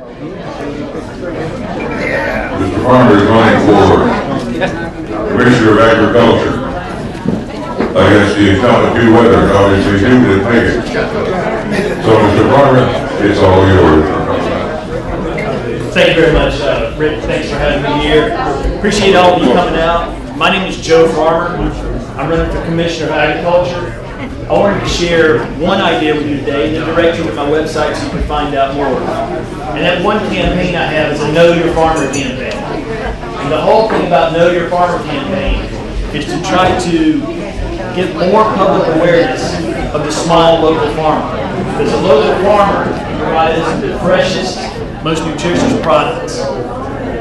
Mr. Farmer is running for Commissioner of Agriculture against the incumbent Hugh Weathers. Obviously, Hugh didn't make it. So, Mr. Farmer, it's all yours. Thank you very much, Rick. Thanks for having me here. Appreciate all of you coming out. My name is Joe Farmer. I'm running for Commissioner of Agriculture. I wanted to share one idea with you today and then direct you to my website so you can find out more. And that one campaign I have is a Know Your Farmer campaign. And the whole thing about Know Your Farmer campaign is to try to get more public awareness of the small local farmer. Because the local farmer provides the freshest, most nutritious products.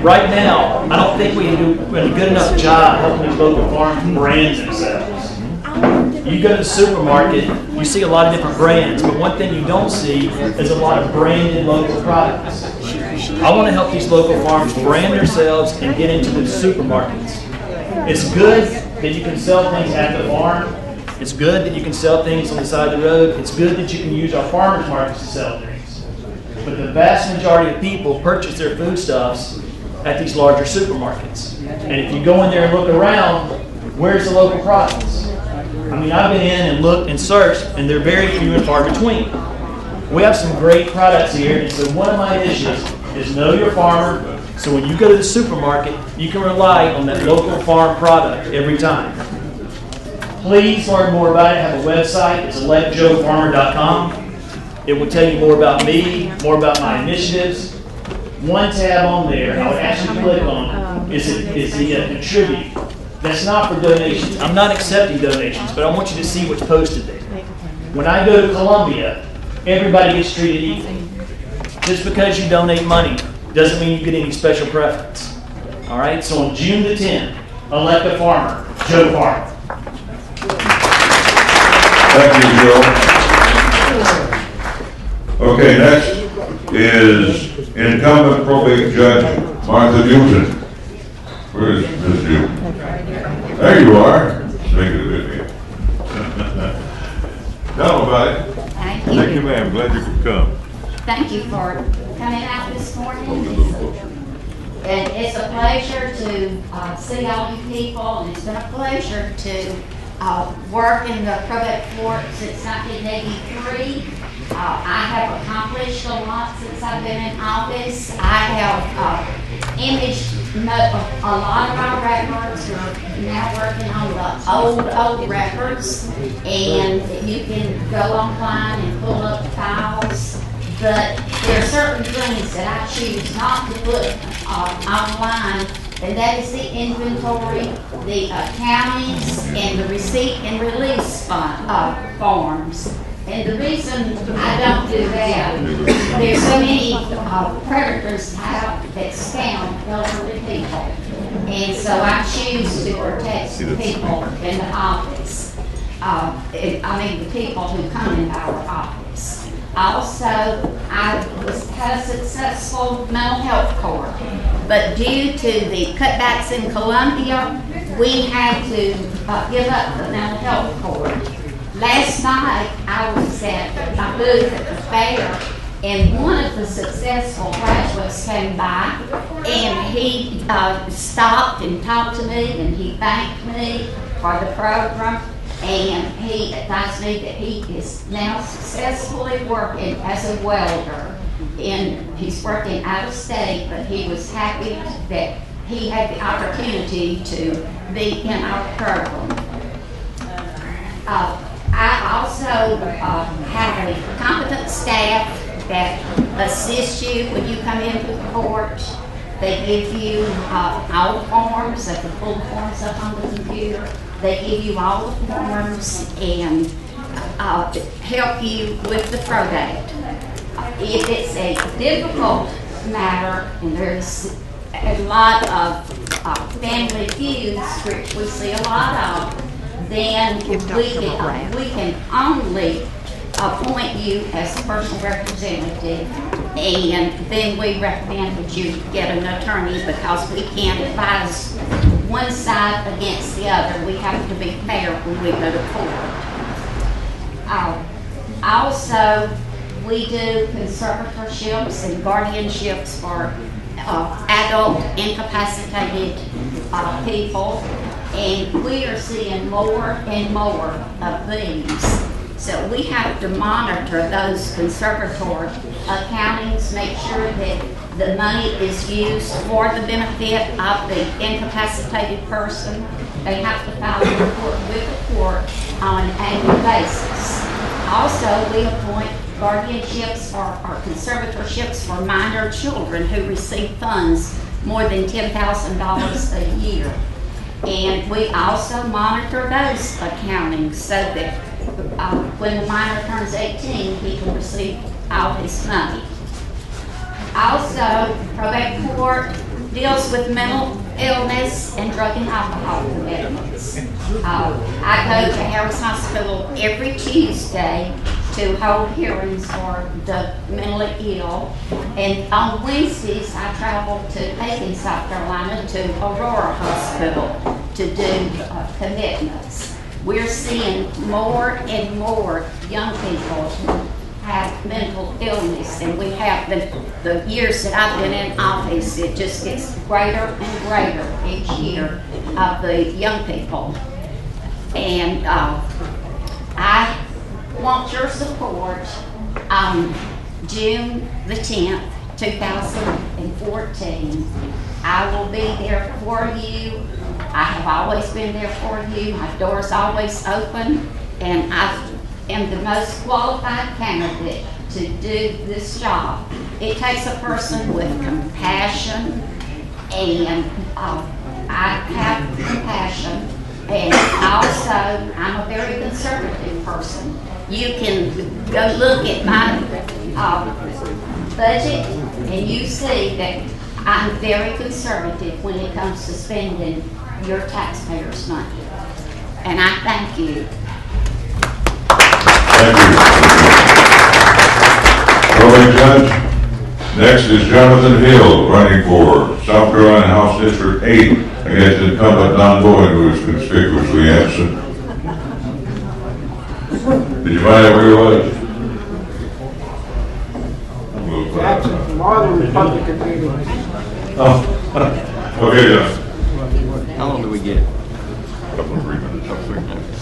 Right now, I don't think we do a good enough job helping these local farms brand themselves. You go to the supermarket, you see a lot of different brands, but one thing you don't see is a lot of branded local products. I want to help these local farms brand themselves and get into the supermarkets. It's good that you can sell things at the farm. It's good that you can sell things on the side of the road. It's good that you can use our farmers markets to sell things. But the vast majority of people purchase their foodstuffs at these larger supermarkets. And if you go in there and look around, where's the local products? I mean, I've been in and looked and searched, and they're very few and far between. We have some great products here, and so one of my initiatives is Know Your Farmer, so when you go to the supermarket, you can rely on that local farm product every time. Please learn more about it. I have a website. It's electjoefarmer.com. It will tell you more about me, more about my initiatives. One tab on there, I would ask you to click on, is the contribute. That's not for donations. I'm not accepting donations, but I want you to see what's posted there. When I go to Columbia, everybody gets treated equally. Just because you donate money doesn't mean you get any special preference. All right? So on June the 10th, elect a farmer, Joe Farmer. Thank you, Joe. Okay, next is incumbent probate judge Martha Newton. Where is Ms. Newton? There you are. Make it a bit here. Tell them about it. Thank you. Thank you, ma'am. Glad you could come. Thank you for coming out this morning. Hold it a little closer. And it's a pleasure to see all you people, and it's been a pleasure to work in the probate court since 1983. I have accomplished a lot since I've been in office. I have imaged a lot of our records. We're now working on the old records, and you can go online and pull up files. But there are certain things that I choose not to put online, and that is the inventory, the accountings, and the receipt and release forms. And the reason I don't do that, there's so many predators out that scam elderly people. And so I choose to protect the people in the office. The people who come into our office. Also, I had a successful mental health court, but due to the cutbacks in Columbia, we had to give up the mental health court. Last night, I was at my booth at the fair, and one of the successful graduates came by, and he stopped and talked to me, and he thanked me for the program. And he advised me that he is now successfully working as a welder. And he's working out of state, but he was happy that he had the opportunity to be in our program. I also have a competent staff that assists you when you come into the court. They give you all the forms, they can pull the forms up on the computer. They give you all the forms and help you with the probate. If it's a difficult matter and there's a lot of family feuds, which we see a lot of, then we can only appoint you as a personal representative, and then we recommend that you get an attorney because we can't advise one side against the other. We have to be fair when we go to court. I also we do conservatorships and guardianships for adult incapacitated people, and we are seeing more and more of these. So we have to monitor those conservatory accountings, make sure that the money is used for the benefit of the incapacitated person. They have to file a report with the court on an annual basis. Also, we appoint guardianships or conservatorships for minor children who receive funds more than $10,000 a year. And we also monitor those accountings so that when the minor turns 18, he can receive all his money. Also, probate court deals with mental illness and drug and alcohol commitments. I go to Harris Hospital every Tuesday to hold hearings for the mentally ill. And on Wednesdays, I travel to Aiken, South Carolina to Aurora Hospital to do commitments. We're seeing more and more young people who have mental illness, and we have the years that I've been in office, it just gets greater and greater each year of the young people. And I want your support on June the 10th, 2014. I will be there for you. I have always been there for you. My door's always open, and I am the most qualified candidate to do this job. It takes a person with compassion, and I have compassion, and also I'm a very conservative person. You can go look at my budget and you see that I'm very conservative when it comes to spending your taxpayers' money. And I thank you. Thank you. Probate judge. Next is Jonathan Hill, running for South Carolina House District 8 against incumbent Don Bowen, who is conspicuously absent. Did you find out where he was? Absent from all the Republican meetings. Oh, okay, John. How long do we get? Couple of 3 minutes.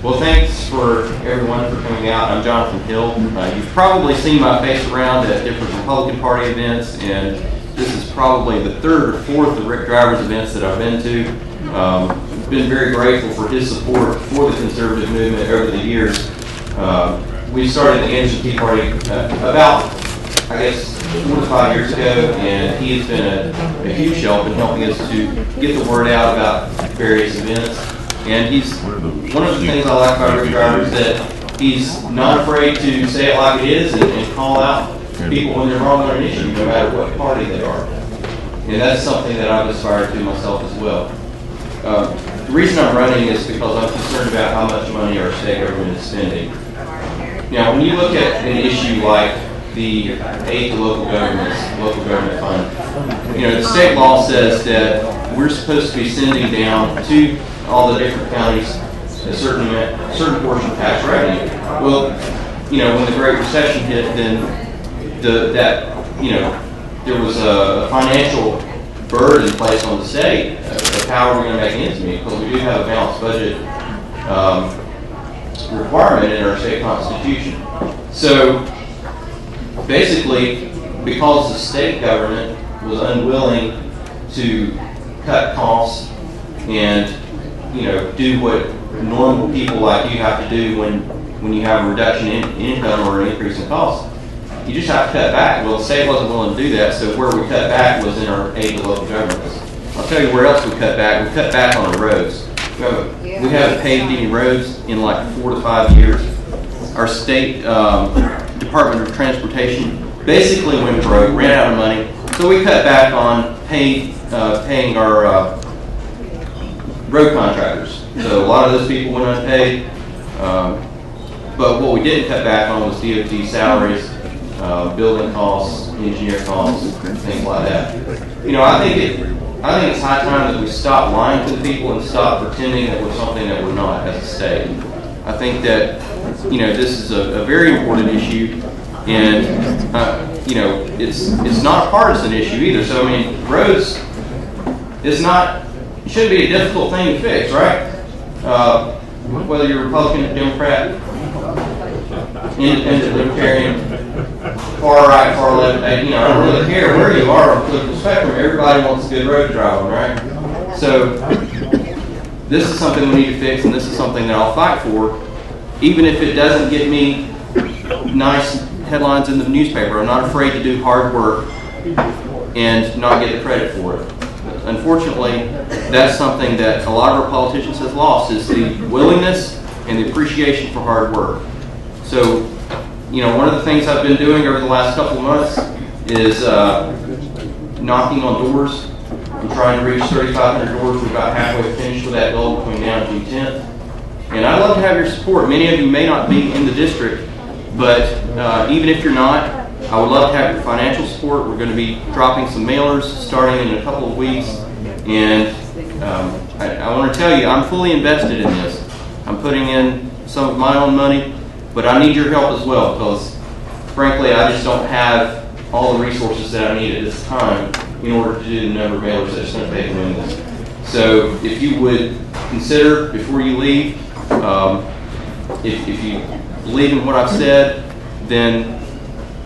Well, thanks for everyone for coming out. I'm Jonathan Hill. You've probably seen my face around at different Republican Party events, and this is probably the third or fourth of Rick Driver's events that I've been to. Been very grateful for his support for the conservative movement over the years. We started the Anderson Tea Party about, I guess, 4 to 5 years ago, and he has been a huge help in helping us to get the word out about various events. And he's one of the things I like about Rick Driver is that he's not afraid to say it like it is and call out people when they're wrong on an issue, no matter what party they are. And that's something that I've aspired to myself as well. The reason I'm running is because I'm concerned about how much money our state government is spending. Now, when you look at an issue like the aid to local governments, local government fund, you know, the state law says that we're supposed to be sending down to all the different counties a certain portion of tax revenue. Well, you know, when the Great Recession hit, then there was a financial burden placed on the state of how we're going to make ends meet, because we do have a balanced budget requirement in our state constitution. So basically, because the state government was unwilling to cut costs and, you know, do what normal people like you have to do when you have a reduction in income or an increase in costs, you just have to cut back. Well, the state wasn't willing to do that, so where we cut back was in our aid to local governments. I'll tell you where else we cut back. We cut back on our roads. We haven't paved any roads in like 4 to 5 years. Our state Department of Transportation basically went broke, ran out of money, so we cut back on paying our road contractors. So a lot of those people went unpaid, but what we didn't cut back on was DOT salaries, building costs, engineer costs, things like that. You know, I think it's high time that we stop lying to the people and stop pretending that we're something that we're not as a state. I think that, you know, this is a very important issue, and, you know, it's not a partisan issue either. So, I mean, roads shouldn't be a difficult thing to fix, right? Whether you're Republican, Democrat, Independent, Libertarian, far right, far left, you know, I don't really care where you are on the political spectrum. Everybody wants a good road to drive on, right? So this is something we need to fix, and this is something that I'll fight for, even if it doesn't get me nice headlines in the newspaper. I'm not afraid to do hard work and not get the credit for it. Unfortunately, that's something that a lot of our politicians have lost, is the willingness and the appreciation for hard work. So, you know, one of the things I've been doing over the last couple of months is knocking on doors. I'm trying to reach 3,500 doors. We're about halfway finished with that goal between now and June 10th. And I'd love to have your support. Many of you may not be in the district, but even if you're not, I would love to have your financial support. We're going to be dropping some mailers starting in a couple of weeks. And I want to tell you, I'm fully invested in this. I'm putting in some of my own money, but I need your help as well, because frankly, I just don't have all the resources that I need at this time in order to do the number of mailers that's going to take doing this. So if you would consider, before you leave, if you believe in what I've said, then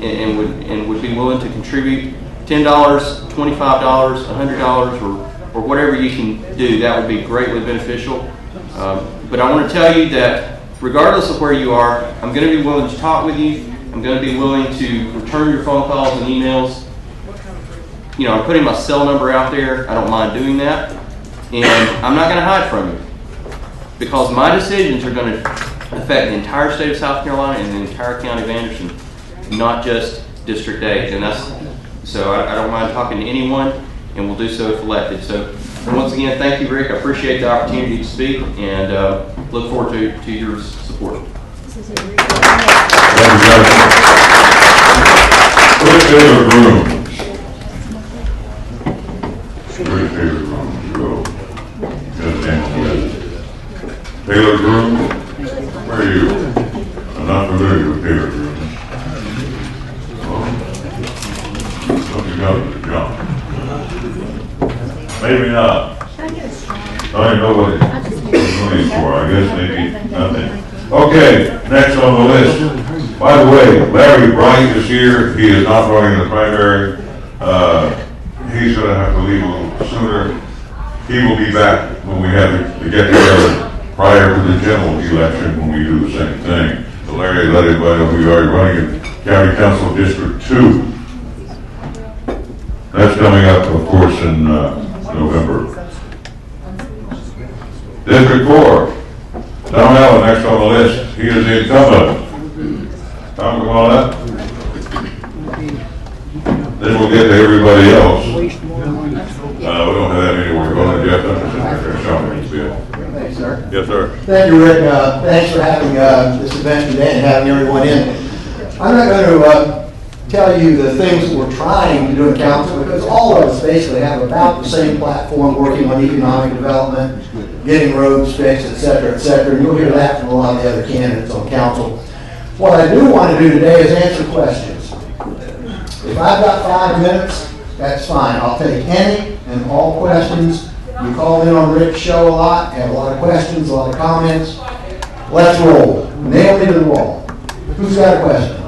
and would be willing to contribute $10, $25, $100, or whatever you can do, that would be greatly beneficial. But I want to tell you that regardless of where you are, I'm going to be willing to talk with you. I'm going to be willing to return your phone calls and emails. You know, I'm putting my cell number out there. I don't mind doing that. And I'm not going to hide from you, because my decisions are going to affect the entire state of South Carolina and the entire county of Anderson, not just District 8. And so I don't mind talking to anyone, and we'll do so if elected. So once again, thank you, Rick. I appreciate the opportunity to speak, and look forward to your support. Thank you, Jonathan. Rick Taylor Groom. Rick Taylor Groom, go. Taylor Groom, where are you? I'm not familiar with Taylor Groom. Something else to John. Maybe not. I don't know what it's looking for. I guess maybe nothing. Okay, next on the list. By the way, Larry Bright is here. He is not running the primary. He's going to have to leave a little sooner. He will be back when we have the get-together prior to the general election, when we do the same thing. But Larry let everybody know we are running in County Council District 2. That's coming up, of course, in November. District 4. Tom Allen, next on the list. He is the incumbent. Tom, come on up. Then we'll get to everybody else. We don't have that many. We're going to Jeff Anderson. Thanks, sir. Yes, sir. Thank you, Rick. Thanks for having this event today and having everyone in. I'm not going to tell you the things that we're trying to do in council, because all of us basically have about the same platform, working on economic development, getting roads fixed, et cetera, and you'll hear that from a lot of the other candidates on council. What I do want to do today is answer questions. If I've got 5 minutes, that's fine. I'll take any and all questions. You call in on Rick's show a lot, have a lot of questions, a lot of comments. Let's roll. Nail me to the wall. Who's got a question?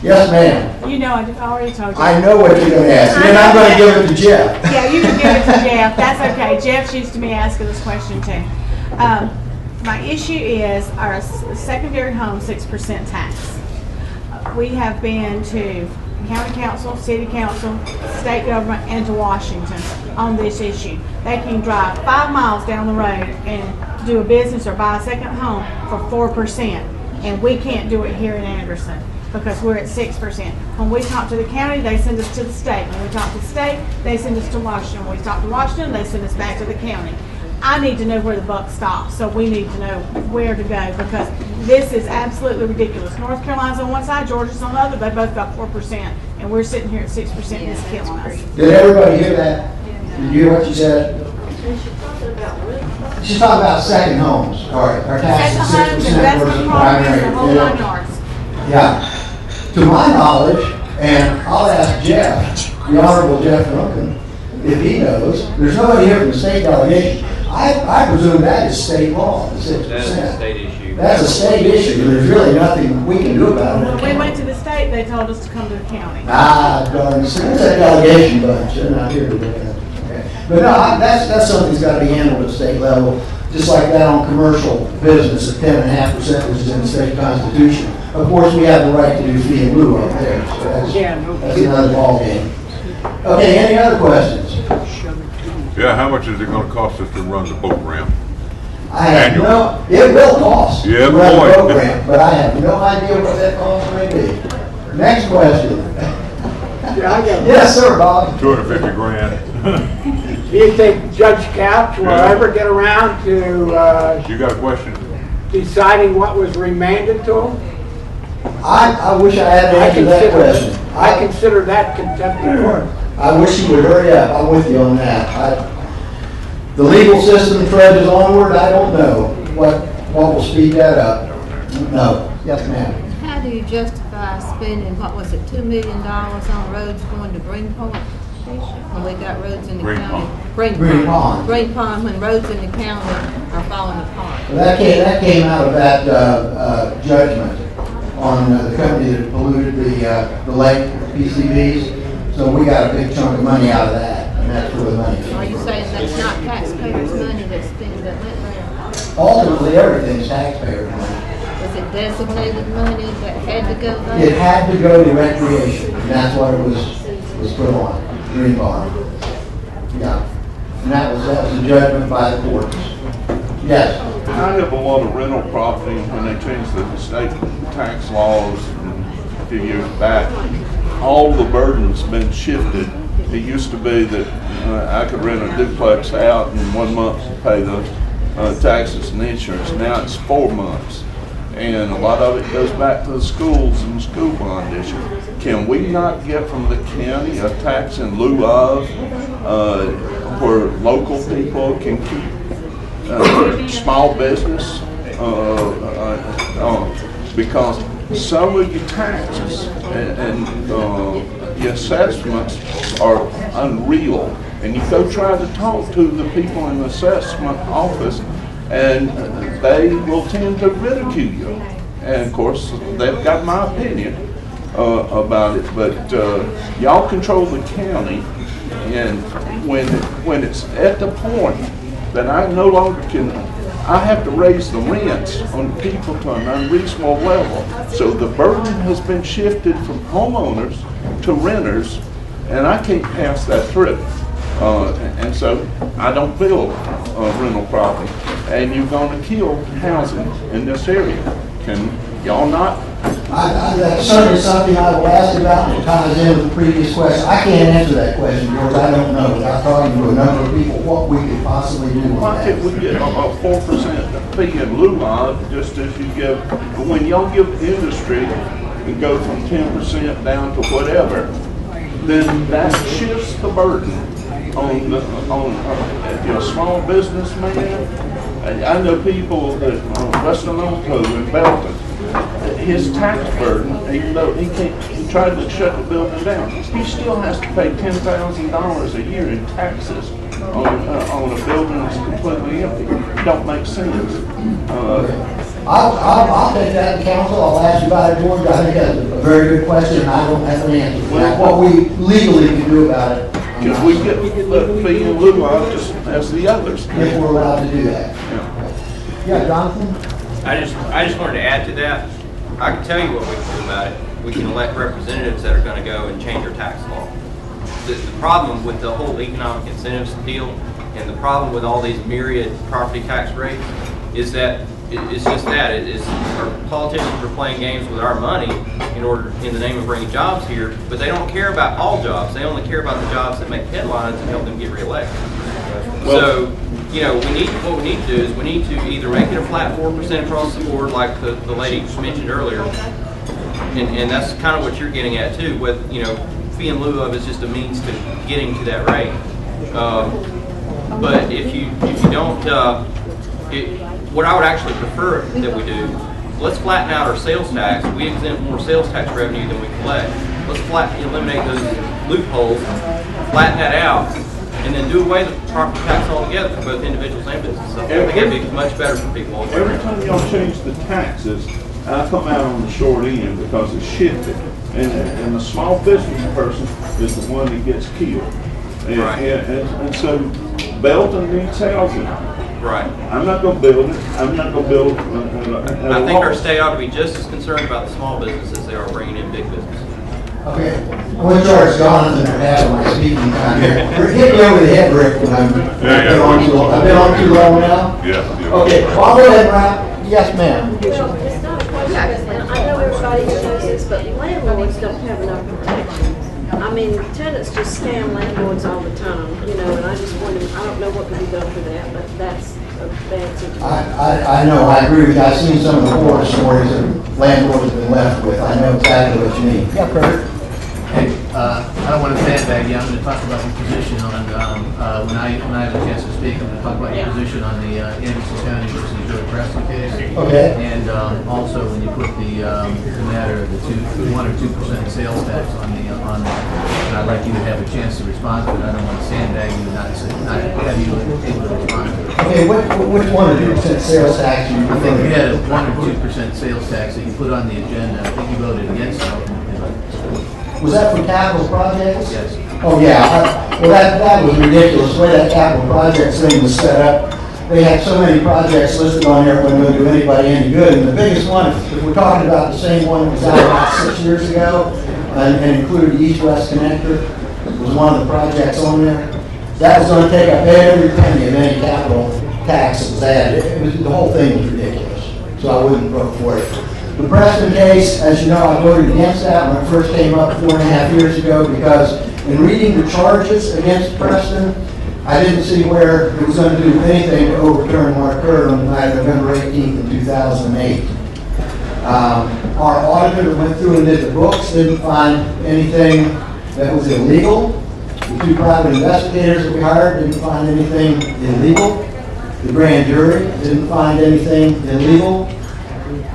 Yes, ma'am. You know, I already told you. I know what you're going to ask, and then I'm going to give it to Jeff. Yeah, you can give it to Jeff. That's okay. Jeff's used to me asking this question too. My issue is our secondary home 6% tax. We have been to county council, city council, state government, and to Washington on this issue. They can drive 5 miles down the road and do a business or buy a second home for 4%, and we can't do it here in Anderson because we're at 6%. When we talk to the county, they send us to the state. When we talk to the state, they send us to Washington. When we talk to Washington, they send us back to the county. I need to know where the buck stops, so we need to know where to go, because this is absolutely ridiculous. North Carolina's on one side, Georgia's on the other. They both got 4%, and we're sitting here at 6%, and it's killing us. Did everybody hear that? Did you hear what you said? She's talking about second homes, our tax Second is homes, 6% investment versus properties, primary. the whole Yeah. nine yards. Yeah. To my knowledge, and I'll ask Jeff, the Honorable Jeff Duncan, if he knows, there's nobody here from the state delegation. I presume that is state law, the 6%. That's a state issue. That's a state issue, there's really nothing we can do about it. When we went to the state, they told us to come to the county. Ah, darn, see, that's that delegation bunch, they're not here today. Okay. But no, that's something that's gotta be handled at the state level, just like that on commercial business at 10.5%, which is in the state constitution. Of course, we have the right to do fee in lieu up there, so that's another ballgame. Okay, any other questions? Yeah, how much is it gonna cost us to run the boat ramp? I have Annual. no, it will cost. Yeah, to run the boy. program, but I have no idea what that cost may be. Next question. Yeah, I got Yes, sir, Bob. 250 grand. Do you think Judge Couch will Yeah. ever get around to You got a question? deciding what was remanded to him? I wish I had to answer that question. I consider that contempt of court. I wish you would hurry up. I'm with you on that. The legal system trudges onward. I don't know what will speed that up. No. Yes, ma'am. How do you justify spending, what was it, $2 million on roads going to Greenport? When we got roads in the Green county? Pond. Green Pond. Green Pond, when roads in the county are falling apart. Well, that came out of that judgment on the company that polluted the lake, PCBs. So we got a big chunk of money out of that, and that's where the money Are is. you saying that's not taxpayers' money that's spent, that went there? Ultimately, everything's taxpayer money. Was it designated money that had to go there? It had to go to recreation, and that's what it was put on, Green Bond. Yeah, and that was a judgment by the courts. Yes, I have a lot of rental property when they changed the state tax laws a few years back. All the burden's been shifted. It used to be that I could rent a duplex out in 1 month to pay the taxes and insurance. Now it's 4 months. And a lot of it goes back to the schools and the school bond issue. Can we not get from the county a tax in lieu of where local people can keep small business? Because some of your taxes and your assessments are unreal. And you go try to talk to the people in the assessment office, and they will tend to ridicule you. And of course, they've got my opinion about it, but y'all control the county, and when it's at the point that I no longer can, I have to raise the rents on people to an unreasonable level. So the burden has been shifted from homeowners to renters, and I can't pass that through. And so I don't build rental property. And you're going to kill housing in this area. Can y'all not? that's certainly something I will ask about, and it ties in with the previous question. I can't answer that question, George, I don't know, without talking to a number of people, what we could possibly do with Why can't that. we get a 4% fee in lieu of, just as you give, when y'all give industry and go from 10% down to whatever, then that shifts the burden on if you're a small businessman. I know people that Western Oco in Belton, his tax burden, even though he tried to shut the building down, he still has to pay $10,000 a year in taxes on a building that's completely empty. Don't make sense. I'll take that to council, I'll ask you about it, George, I think that's a very good question, and I don't have an answer for that. What we legally can do about it. Because we get the fee in lieu of just as the others. If we're allowed to do that. Yeah, Jonathan? I just wanted to add to that. I can tell you what we can do about it. We can elect representatives that are going to go and change our tax law. The problem with the whole economic incentives deal and the problem with all these myriad property tax rates is that it's just that. Our politicians are playing games with our money in the name of bringing jobs here, but they don't care about all jobs. They only care about the jobs that make headlines and help them get reelected. So, what we need to do is we need to either make it a flat 4% across the board, like the lady mentioned earlier, and that's kind of what you're getting at too. With fee in lieu of is just a means to getting to that rate. But if you don't what I would actually prefer that we do, let's flatten out our sales tax. We exempt more sales tax revenue than we collect. Let's eliminate those loopholes, flatten that out, and then do away with the property tax altogether for both individuals and businesses. I think it'd be much better for people. Every time y'all change the taxes, I come out on the short end because it's shifted. And the small business person is the one that gets killed. And so Belton needs housing. Right. I'm not going to build it. I'm not going to build I think our state ought to be just as concerned about the small businesses as they are bringing in big businesses. Okay, I'm going to charge Jonathan for having my speaking time here. Hit me over the head, Rick, when I've been on too long. I've been on too long now? Yeah. Okay, well, I'll go ahead and wrap. Yes, ma'am. Well, it's not a question. I know everybody here knows this, but landlords don't have enough protection. I mean, tenants just scam landlords all the time, you know, and I just wonder, I don't know what can be done for that, but that's a bad situation. I know, I agree with you. I've seen some of the horror stories that landlords have been left with. I know exactly what you mean. Yeah, Kurt. Hey, I don't want to sandbag you. I'm going to talk about your position on, when I have a chance to speak, I'm going to talk about your position on the Anderson County versus Joe Preston case. Okay. And also when you put the matter of the 1 or 2% sales tax on the, and I'd like you to have a chance to respond to it. I don't want to sandbag you and not have you able to respond to it. Okay, which 1 or 2% sales tax you think? We had a 1 or 2% sales tax that you put on the agenda. I think you voted against it. Was that for capital projects? Yes. Oh, yeah. Well, that was ridiculous. The way that capital projects thing was set up, they had so many projects listed on there, it wasn't going to do anybody any good. And the biggest one, if we're talking about the same one that was out about 6 years ago, and included the East-West Connector, was one of the projects on there. That was going to take up every penny of any capital tax that was added. The whole thing was ridiculous. So I wouldn't vote for it. The Preston case, as you know, I voted against that when it first came up 4.5 years ago because in reading the charges against Preston, I didn't see where it was going to do anything to overturn what occurred on the night of November 18th of 2008. Our auditor went through and did the books, didn't find anything that was illegal. The 2 private investigators that we hired didn't find anything illegal. The grand jury didn't find anything illegal.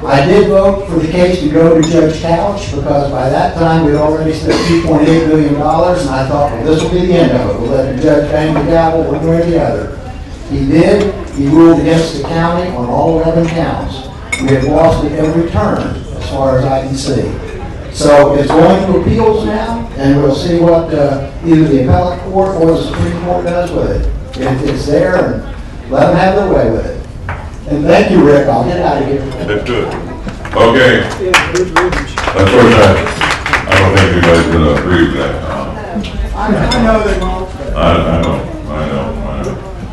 I did vote for the case to go to Judge Couch because by that time we had already spent $2.8 million, and I thought, well, this will be the end of it. We'll let the judge bang the gavel one way or the other. He did. He ruled against the county on all 11 counts. We have lost at every turn, as far as I can see. So it's going to appeals now, and we'll see what either the appellate court or the Supreme Court does with it. It's there, and let them have their way with it. And thank you, Rick. I'll get out of here. That's good. Okay. Of course, I don't think anybody's going to agree with that. I know they won't. I know.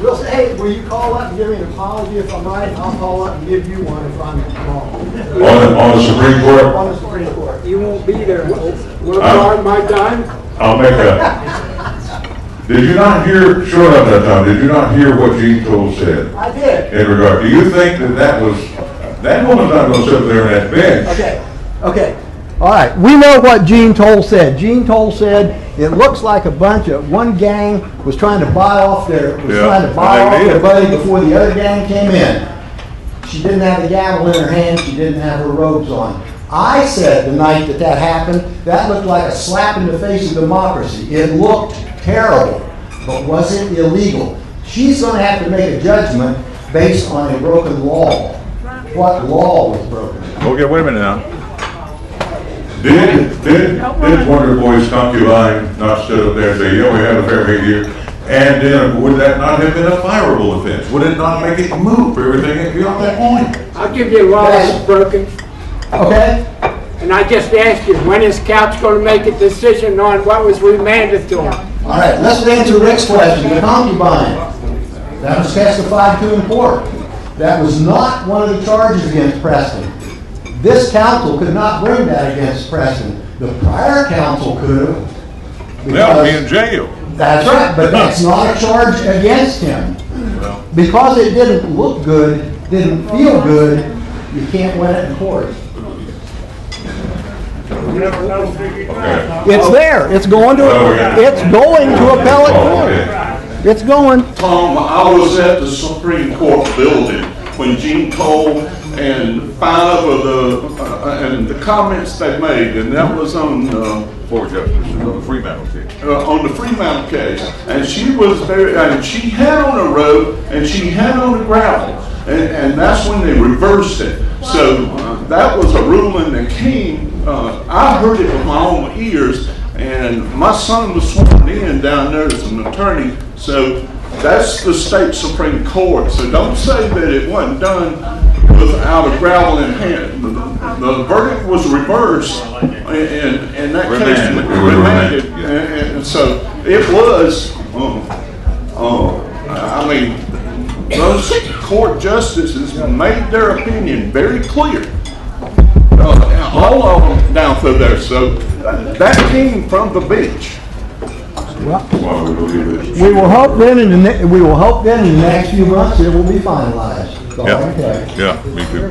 We'll say, hey, will you call up and give me an apology if I'm right? I'll call up and give you one if I'm wrong. On the Supreme Court? On the Supreme Court. You won't be there. Will I start my time? I'll make a... Did you not hear, short up that time, did you not hear what Gene Toll said? I did. In regard, do you think that woman's not going to sit there on that bench? Okay. All right. We know what Gene Toll said. Gene Toll said it looks like one gang was trying to buy off their buddy before the other gang came in. She didn't have the gavel in her hand. She didn't have her robes on. I said the night that happened, that looked like a slap in the face of democracy. It looked terrible, but was it illegal? She's going to have to make a judgment based on a broken law. What law was broken? Okay, wait a minute now. Did Wonder Boy's concubine not sit up there and say, yeah, we had a fair hate here? And then would that not have been a fireable offense? Would it not make it move for everything beyond that point? I'll give you a law that's broken. Okay. And I just asked you, when is Couch going to make a decision on what was remanded to him? All right, let's answer Rick's question. The concubine, that was testified to in court. That was not one of the charges against Preston. This counsel could not bring that against Preston. The prior counsel could have. They'll be in jail. That's right, but that's not a charge against him. Because it didn't look good, didn't feel good, you can't win it in court. Okay. It's there. It's going to appellate court. It's going. Tom, I was at the Supreme Court building when Gene Cole and 5 of the comments they made, and that was on the Fremantle case. On the Fremantle case, and she was very, and she had on a road and she had on a gravel, and that's when they reversed it. So that was a ruling that came. I heard it with my own ears, and my son was sworn in down there as an attorney. So that's the state Supreme Court. So don't say that it wasn't done without a gravel in hand. The verdict was reversed, and that case was remanded. And so it was, I mean, those court justices made their opinion very clear. All of them down through there. So that came from the bench. Well, we will hope then in the next few months it will be finalized. Yeah, me too.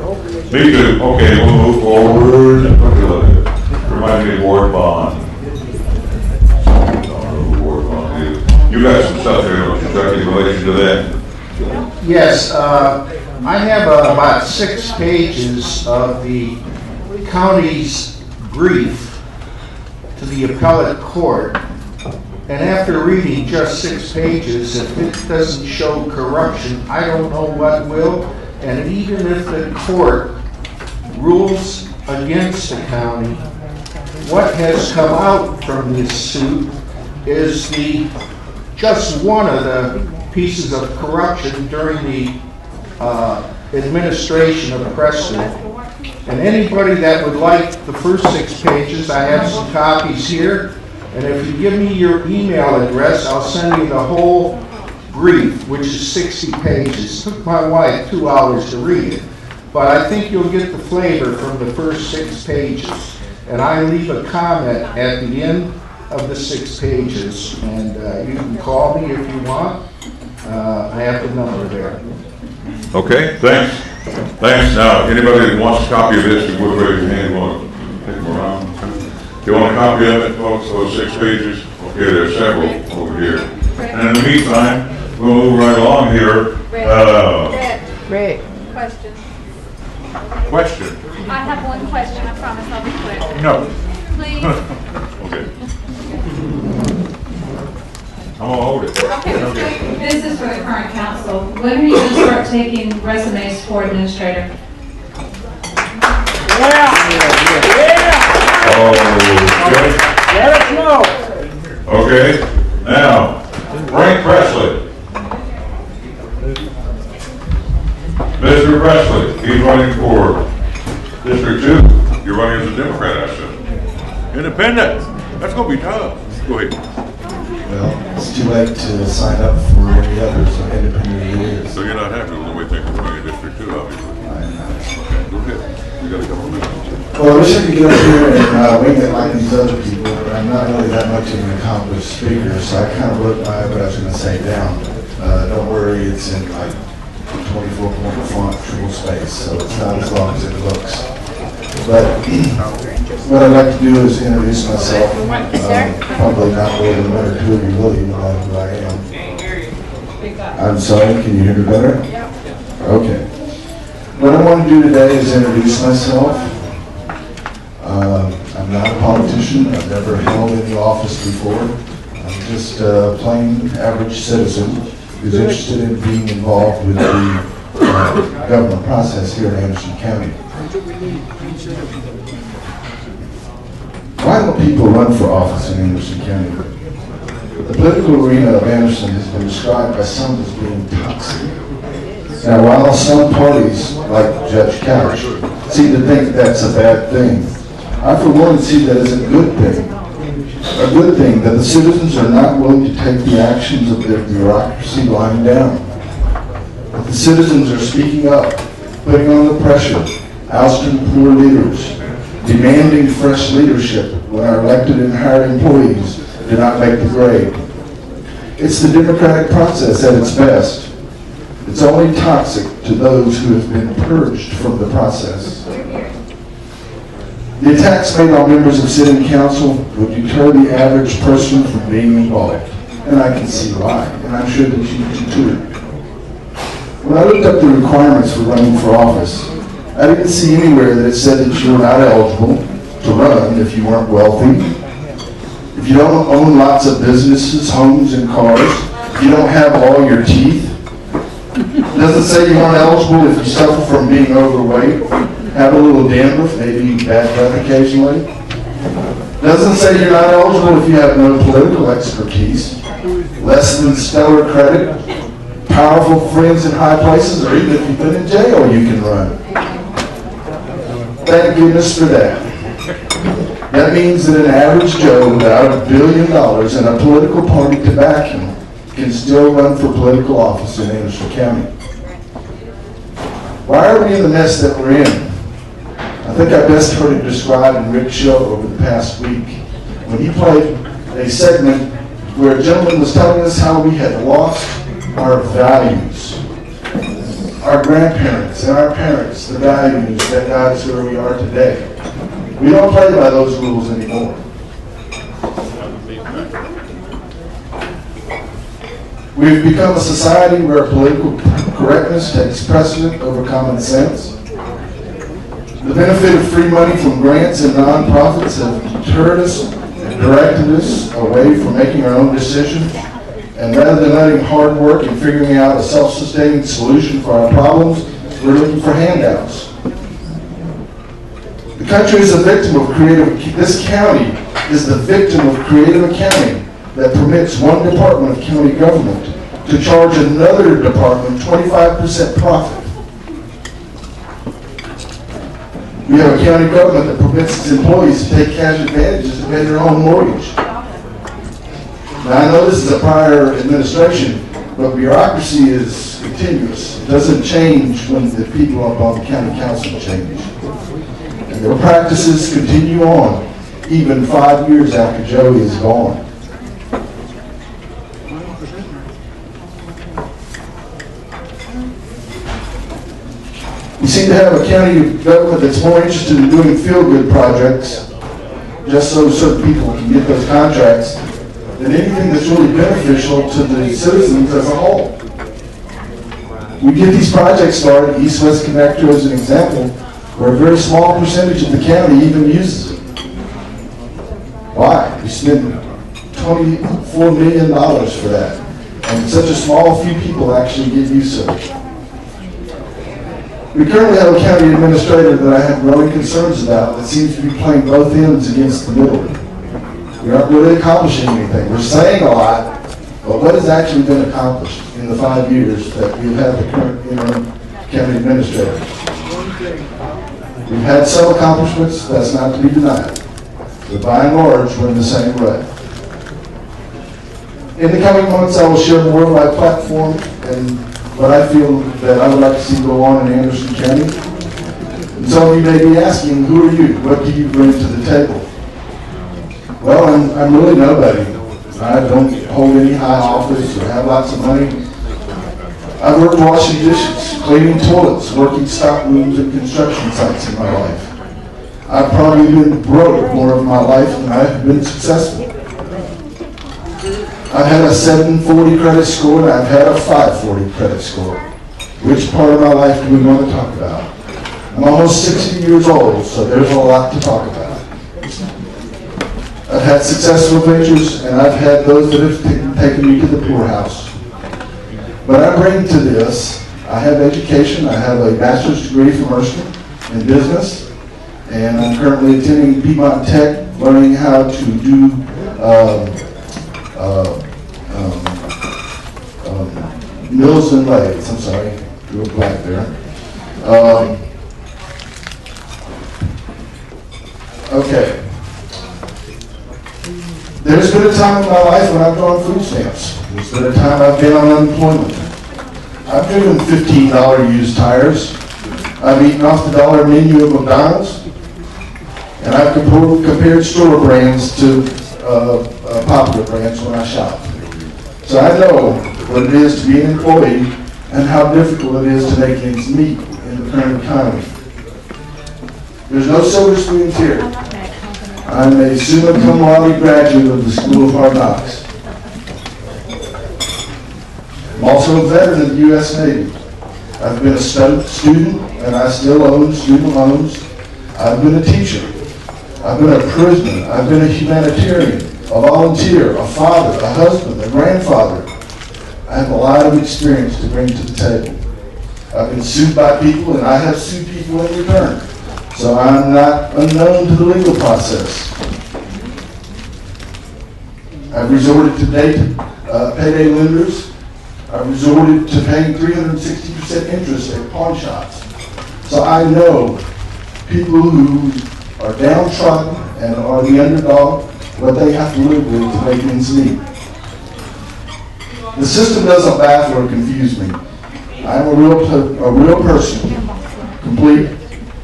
Me too. Okay, we'll move forward. Remind me of Ward Bond. You got some stuff here, don't you, Chuck, in relation to that? Yes, I have about 6 pages of the county's brief to the appellate court. And after reading just 6 pages, if it doesn't show corruption, I don't know what will. And even if the court rules against the county, what has come out from this suit is just one of the pieces of corruption during the administration of Preston. And anybody that would like the first 6 pages, I have some copies here. And if you give me your email address, I'll send you the whole brief, which is 60 pages. It took my wife 2 hours to read it. But I think you'll get the flavor from the first 6 pages. And I leave a comment at the end of the 6 pages. And you can call me if you want. I have the number there. Okay, thanks. Thanks. Now, anybody that wants a copy of this, you would raise your hand. Want to take them around? You want a copy of it, folks? Those 6 pages? Okay, there's several over here. And in the meantime, we'll move right along here. Rick. Question. Question. I have one question. I promise I'll be quick. No. Please. Okay. I'm gonna hold it. Okay. This is for the current council. When are you going to start taking resumes for administrator? Okay. Let us know. Okay. Now, Frank Presley. Mr. Presley, he's running for District 2. You're running as a Democrat, I said. Independent. That's gonna be tough. Go ahead. Well, it's too late to sign up for any others, so independent it is. So you're not happy with the way things are going in District 2, obviously? I'm not. Okay, go ahead. You got a couple of minutes. Well, I wish I could get up here and wing it like these other people, but I'm not really that much of an accomplished speaker, so I kind of wrote what I was going to say down. Don't worry, it's in like 24-point font, triple space, so it's not as long as it looks. But what I'd like to do is introduce myself. Probably not more than 1 or 2 of you really know who I am. I'm sorry, can you hear me better? Okay. What I want to do today is introduce myself. I'm not a politician. I've never held any office before. I'm just a plain average citizen who's interested in being involved with the government process here in Anderson County. Why don't people run for office in Anderson County? The political arena of Anderson has been described by some as being toxic. Now, while some parties, like Judge Couch, seem to think that's a bad thing, I for one see that as a good thing. A good thing that the citizens are not willing to take the actions of their bureaucracy lying down. But the citizens are speaking up, putting on the pressure, ousting poor leaders, demanding fresh leadership when our elected and hired employees do not make the grade. It's the democratic process at its best. It's only toxic to those who have been purged from the process. The attacks made on members of City Council would deter the average person from being involved. And I can see why, and I'm sure that you do too. When I looked up the requirements for running for office, I didn't see anywhere that it said that you were not eligible to run if you weren't wealthy, if you don't own lots of businesses, homes, and cars, if you don't have all your teeth. It doesn't say you aren't eligible if you suffer from being overweight, have a little dandruff, maybe bad breath occasionally. It doesn't say you're not eligible if you have no political expertise, less than stellar credit, powerful friends in high places, or even if you've been in jail, you can run. Thank goodness for that. That means that an average Joe without $1 billion and a political party to back him can still run for political office in Anderson County. Why are we in the mess that we're in? I think I best heard it described in Rick's show over the past week when he played a segment where a gentleman was telling us how we had lost our values. Our grandparents and our parents, the values that got us where we are today. We don't play by those rules anymore. We've become a society where political correctness takes precedent over common sense. The benefit of free money from grants and nonprofits have deterred us and directed us away from making our own decisions. And rather than letting hard work and figuring out a self-sustaining solution for our problems, we're looking for handouts. The country is a victim of this county is the victim of creative accounting that permits one department of county government to charge another department 25% profit. We have a county government that permits its employees to take cash advantages to pay their own mortgage. Now, I know this is a prior administration, but bureaucracy is continuous. It doesn't change when the people up on the county council change. And their practices continue on, even 5 years after Joey is gone. We seem to have a county government that's more interested in doing feel-good projects, just so certain people can get those contracts, than anything that's really beneficial to the citizens as a whole. We get these projects started, East-West Connector as an example, where a very small percentage of the county even uses it. Why? We spend $24 million for that, and such a small few people actually get use of it. We currently have a county administrator that I have growing concerns about that seems to be playing both ends against the middle. We aren't really accomplishing anything. We're saying a lot, but what has actually been accomplished in the 5 years that we've had the current interim county administrator? We've had some accomplishments, that's not to be denied. But by and large, we're in the same rut. In the coming months, I will share more of my platform and what I feel that I would like to see go on in Anderson County. And some of you may be asking, who are you? What do you bring to the table? Well, I'm really nobody. I don't hold any high office or have lots of money. I've worked washing dishes, cleaning toilets, working stock rooms at construction sites in my life. I've probably been broke more of my life than I've been successful. I've had a 740 credit score and I've had a 540 credit score. Which part of my life do we want to talk about? I'm almost 60 years old, so there's a lot to talk about. I've had successful ventures and I've had those that have taken me to the poorhouse. But I bring to this, I have education, I have a bachelor's degree from Mercer in business, and I'm currently attending Piedmont Tech, learning how to do mills and lathes. I'm sorry, drew a blank there. Okay. There's been a time in my life when I've drawn food stamps. There's been a time I've been on unemployment. I've driven $15 used tires. I've eaten off the dollar menu of McDonald's. And I've compared store brands to popular brands when I shop. So I know what it is to be an employee and how difficult it is to make ends meet in the current economy. There's no silver spoons here. I'm a summa cum laude graduate of the School of Hard Knocks. I'm also a veteran of the U.S. Navy. I've been a student, and I still own student loans. I've been a teacher. I've been a prisoner. I've been a humanitarian, a volunteer, a father, a husband, a grandfather. I have a lot of experience to bring to the table. I've been sued by people, and I have sued people in return. So I'm not unknown to the legal process. I've resorted to payday lenders. I've resorted to paying 360% interest at pawn shops. So I know people who are downtrodden and are the underdog, what they have to live with to make ends meet. The system doesn't baffle or confuse me. I'm a real person, complete,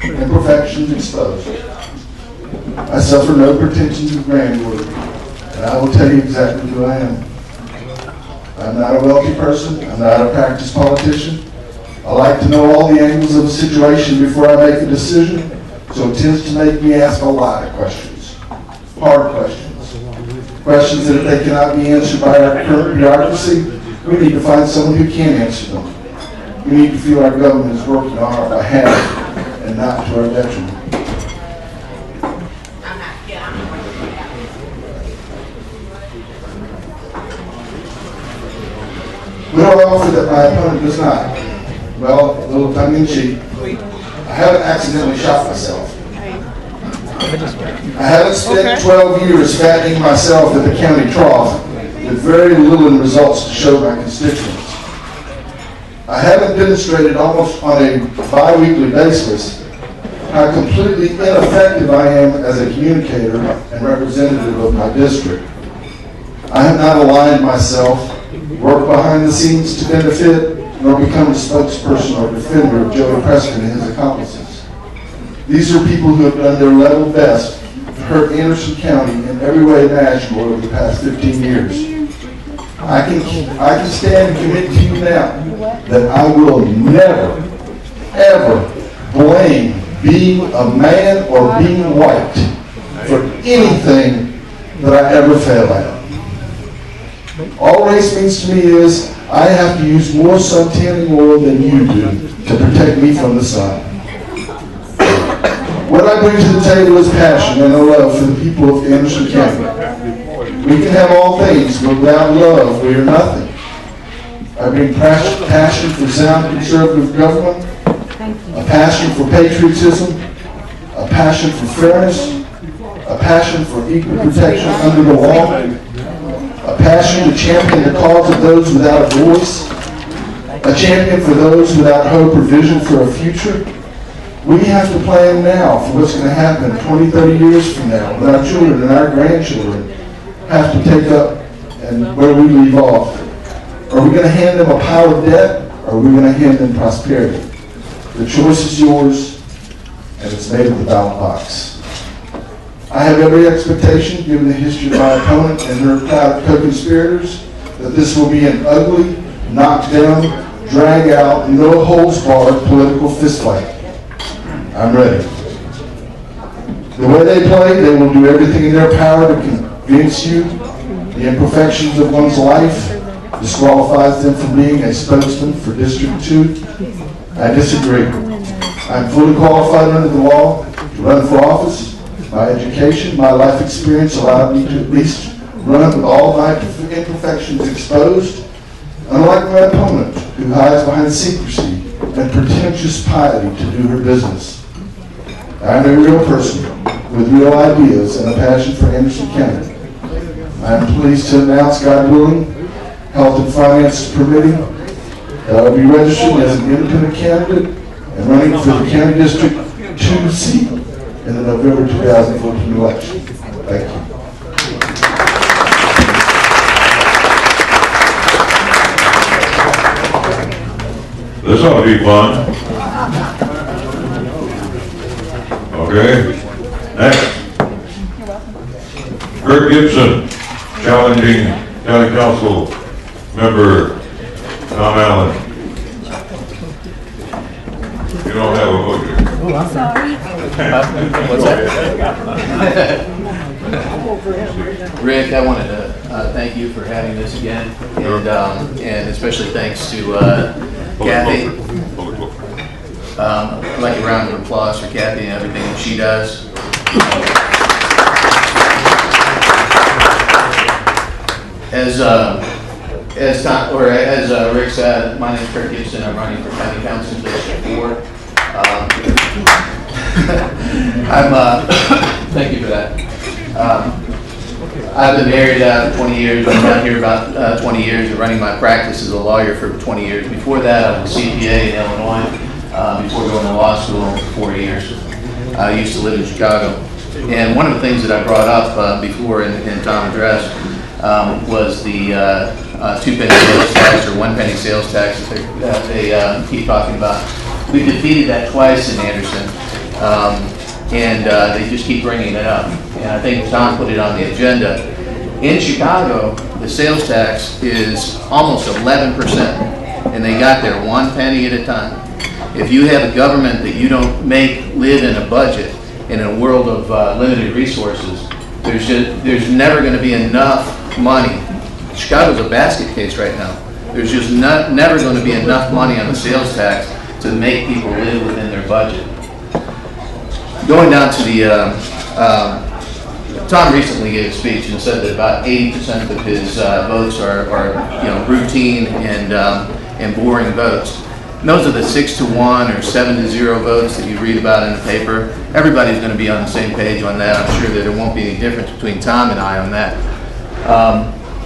imperfections exposed. I suffer no pretensions of grandeur, and I will tell you exactly who I am. I'm not a wealthy person. I'm not a practiced politician. I like to know all the angles of a situation before I make a decision, so it tends to make me ask a lot of questions, hard questions, questions that if they cannot be answered by our current bureaucracy, we need to find someone who can answer them. We need to feel our government is working on our behalf and not to our detriment. What do I offer that my opponent does not? Well, a little tongue-in-cheek. I haven't accidentally shot myself. I haven't spent 12 years fattening myself at the county trough with very little in results to show my constituents. I haven't demonstrated almost on a bi-weekly basis how completely ineffective I am as a communicator and representative of my district. I have not aligned myself, worked behind the scenes to benefit, nor become a spokesperson or defender of Joey Preston and his accomplices. These are people who have done their level best to hurt Anderson County in every way imaginable over the past 15 years. I can stand and commit to you now that I will never, ever blame being a man or being white for anything that I ever fail at. All race means to me is I have to use more sun tanning oil than you do to protect me from the sun. What I bring to the table is passion and a love for the people of Anderson County. We can have all things, but without love, we are nothing. I bring passion for sound conservative government, a passion for patriotism, a passion for fairness, a passion for equal protection under the law, a passion to champion the cause of those without a voice, a champion for those without hope or vision for a future. We have to plan now for what's going to happen 20, 30 years from now when our children and our grandchildren have to take up and where we leave off. Are we going to hand them a pile of debt, or are we going to hand them prosperity? The choice is yours, and it's made of the ballot box. I have every expectation, given the history of my opponent and her crowd co-conspirators, that this will be an ugly, knocked down, drag out, no holds barred political fistfight. I'm ready. The way they play, they will do everything in their power to convince you the imperfections of one's life disqualifies them from being a spokesman for District 2. I disagree. I'm fully qualified under the law to run for office. My education, my life experience allowed me to at least run with all my imperfections exposed, unlike my opponent, who hides behind secrecy and pretentious piety to do her business. I'm a real person with real ideas and a passion for Anderson County. I'm pleased to announce, God willing, health and finance permitting, that I will be registered as an independent candidate and running for the County District 2 seat in the November 2014 election. Thank you. This ought to be fun. Okay. Next. Kurt Gibson, challenging County Council member Tom Allen. You don't have a vote here. Oh, I'm sorry. What's that? Rick, I wanted to thank you for having this again, and especially thanks to Kathy. I'd like a round of applause for Kathy and everything that she does. As Rick said, my name is Kurt Gibson. I'm running for County Council District 4. Thank you for that. I've been married for 20 years. I've been down here about 20 years and running my practice as a lawyer for 20 years. Before that, I was a CPA in Illinois before going to law school for 4 years. I used to live in Chicago. And one of the things that I brought up before in Tom addressed was the 2-penny sales tax or 1 penny sales tax that they keep talking about. We defeated that twice in Anderson, and they just keep bringing it up. And I think Tom put it on the agenda. In Chicago, the sales tax is almost 11%, and they got there 1 penny at a time. If you have a government that you don't make live in a budget in a world of limited resources, there's never going to be enough money. Chicago's a basket case right now. There's just never going to be enough money on the sales tax to make people live within their budget. Going down to the, Tom recently gave a speech and said that about 80% of his votes are routine and boring votes. And those are the 6-1 or 7-0 votes that you read about in the paper. Everybody's going to be on the same page on that. I'm sure that there won't be any difference between Tom and I on that.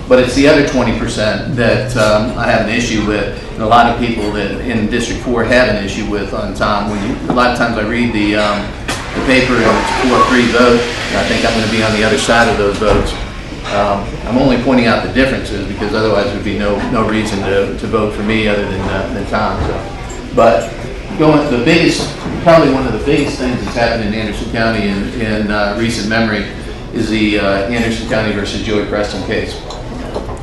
But it's the other 20% that I have an issue with, and a lot of people that in District 4 have an issue with on Tom. A lot of times I read the paper and it's 4-3 vote, and I think I'm going to be on the other side of those votes. I'm only pointing out the differences because otherwise there would be no reason to vote for me other than Tom. So. But probably one of the biggest things that's happened in Anderson County in recent memory is the Anderson County versus Joey Preston case.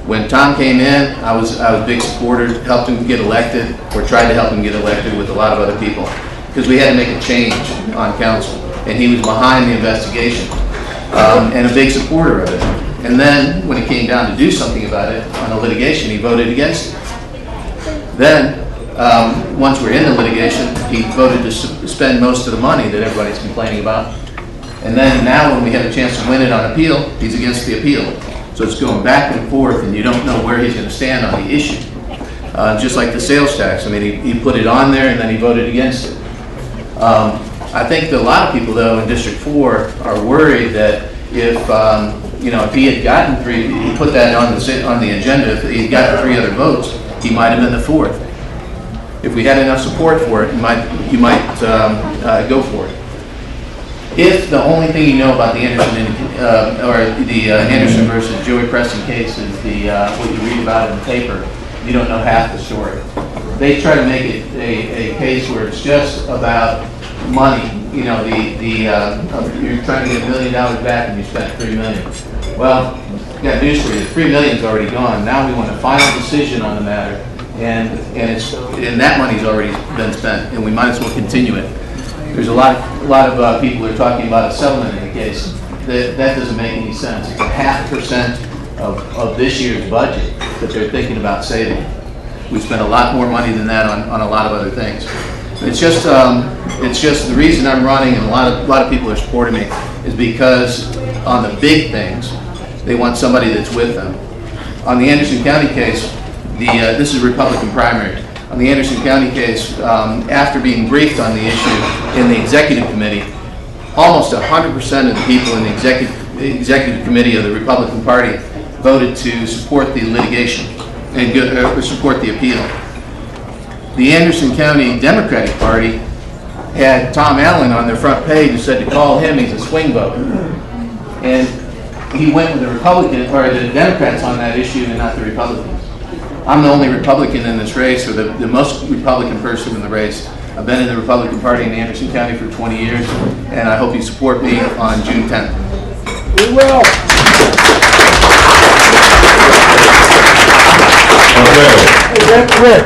When Tom came in, I was a big supporter, helped him get elected, or tried to help him get elected with a lot of other people, because we had to make a change on council, and he was behind the investigation and a big supporter of it. And then when it came down to do something about it on the litigation, he voted against it. Then once we're in the litigation, he voted to spend most of the money that everybody's complaining about. And then now when we have a chance to win it on appeal, he's against the appeal. So it's going back and forth, and you don't know where he's going to stand on the issue. Just like the sales tax. I mean, he put it on there, and then he voted against it. I think that a lot of people, though, in District 4 are worried that if he had gotten he put that on the agenda, if he had gotten 3 other votes, he might have been the 4th. If we had enough support for it, you might go for it. If the only thing you know about the Anderson Anderson versus Joey Preston case is what you read about in the paper, you don't know half the story. They try to make it a case where it's just about money. You're trying to get $1 million back and you spent $3 million. Well, I've got news for you. The $3 million's already gone. Now we want a final decision on the matter, and that money's already been spent, and we might as well continue it. There's a lot of people that are talking about a settlement in the case. That doesn't make any sense. It's 0.5% of this year's budget that they're thinking about saving. We spent a lot more money than that on a lot of other things. It's just the reason I'm running, and a lot of people are supporting me, is because on the big things, they want somebody that's with them. On the Anderson County case, this is a Republican primary. On the Anderson County case, after being briefed on the issue in the executive committee, almost 100% of the people in the executive committee of the Republican Party voted to support the litigation and support the appeal. The Anderson County Democratic Party had Tom Allen on their front page and said to call him, he's a swing vote. And he went with the the Democrats on that issue and not the Republicans. I'm the only Republican in this race, or the most Republican person in the race. I've been in the Republican Party in Anderson County for 20 years, and I hope you support me on June 10th. We will.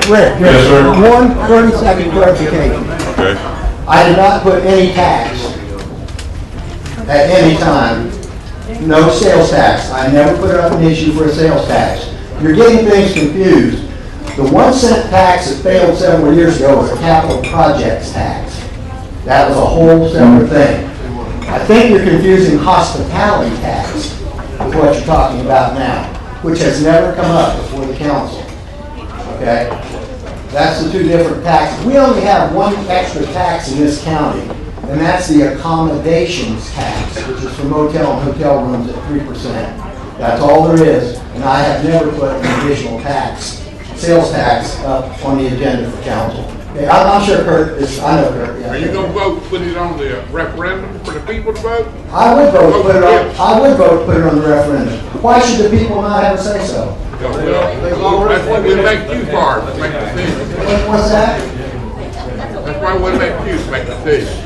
Rick. Yes, sir. One 30-second clarification. Okay. I did not put any tax at any time. No sales tax. I never put up an issue for a sales tax. You're getting things confused. The 1 cent tax that failed several years ago was a capital projects tax. That was a whole separate thing. I think you're confusing hospitality tax with what you're talking about now, which has never come up before the council. Okay? That's the two different taxes. We only have one extra tax in this county, and that's the accommodations tax, which is for motel and hotel rooms at 3%. That's all there is, and I have never put an additional tax, sales tax, up on the agenda for council. Okay, I'm sure Kurt is, I know Kurt. Yeah. Are you gonna vote to put it on the referendum for the people to vote? I would vote to put it on, I would vote to put it on the referendum. Why should the people not have a say so? That's what we make you for, to make decisions. What's that? That's why we make you make decisions.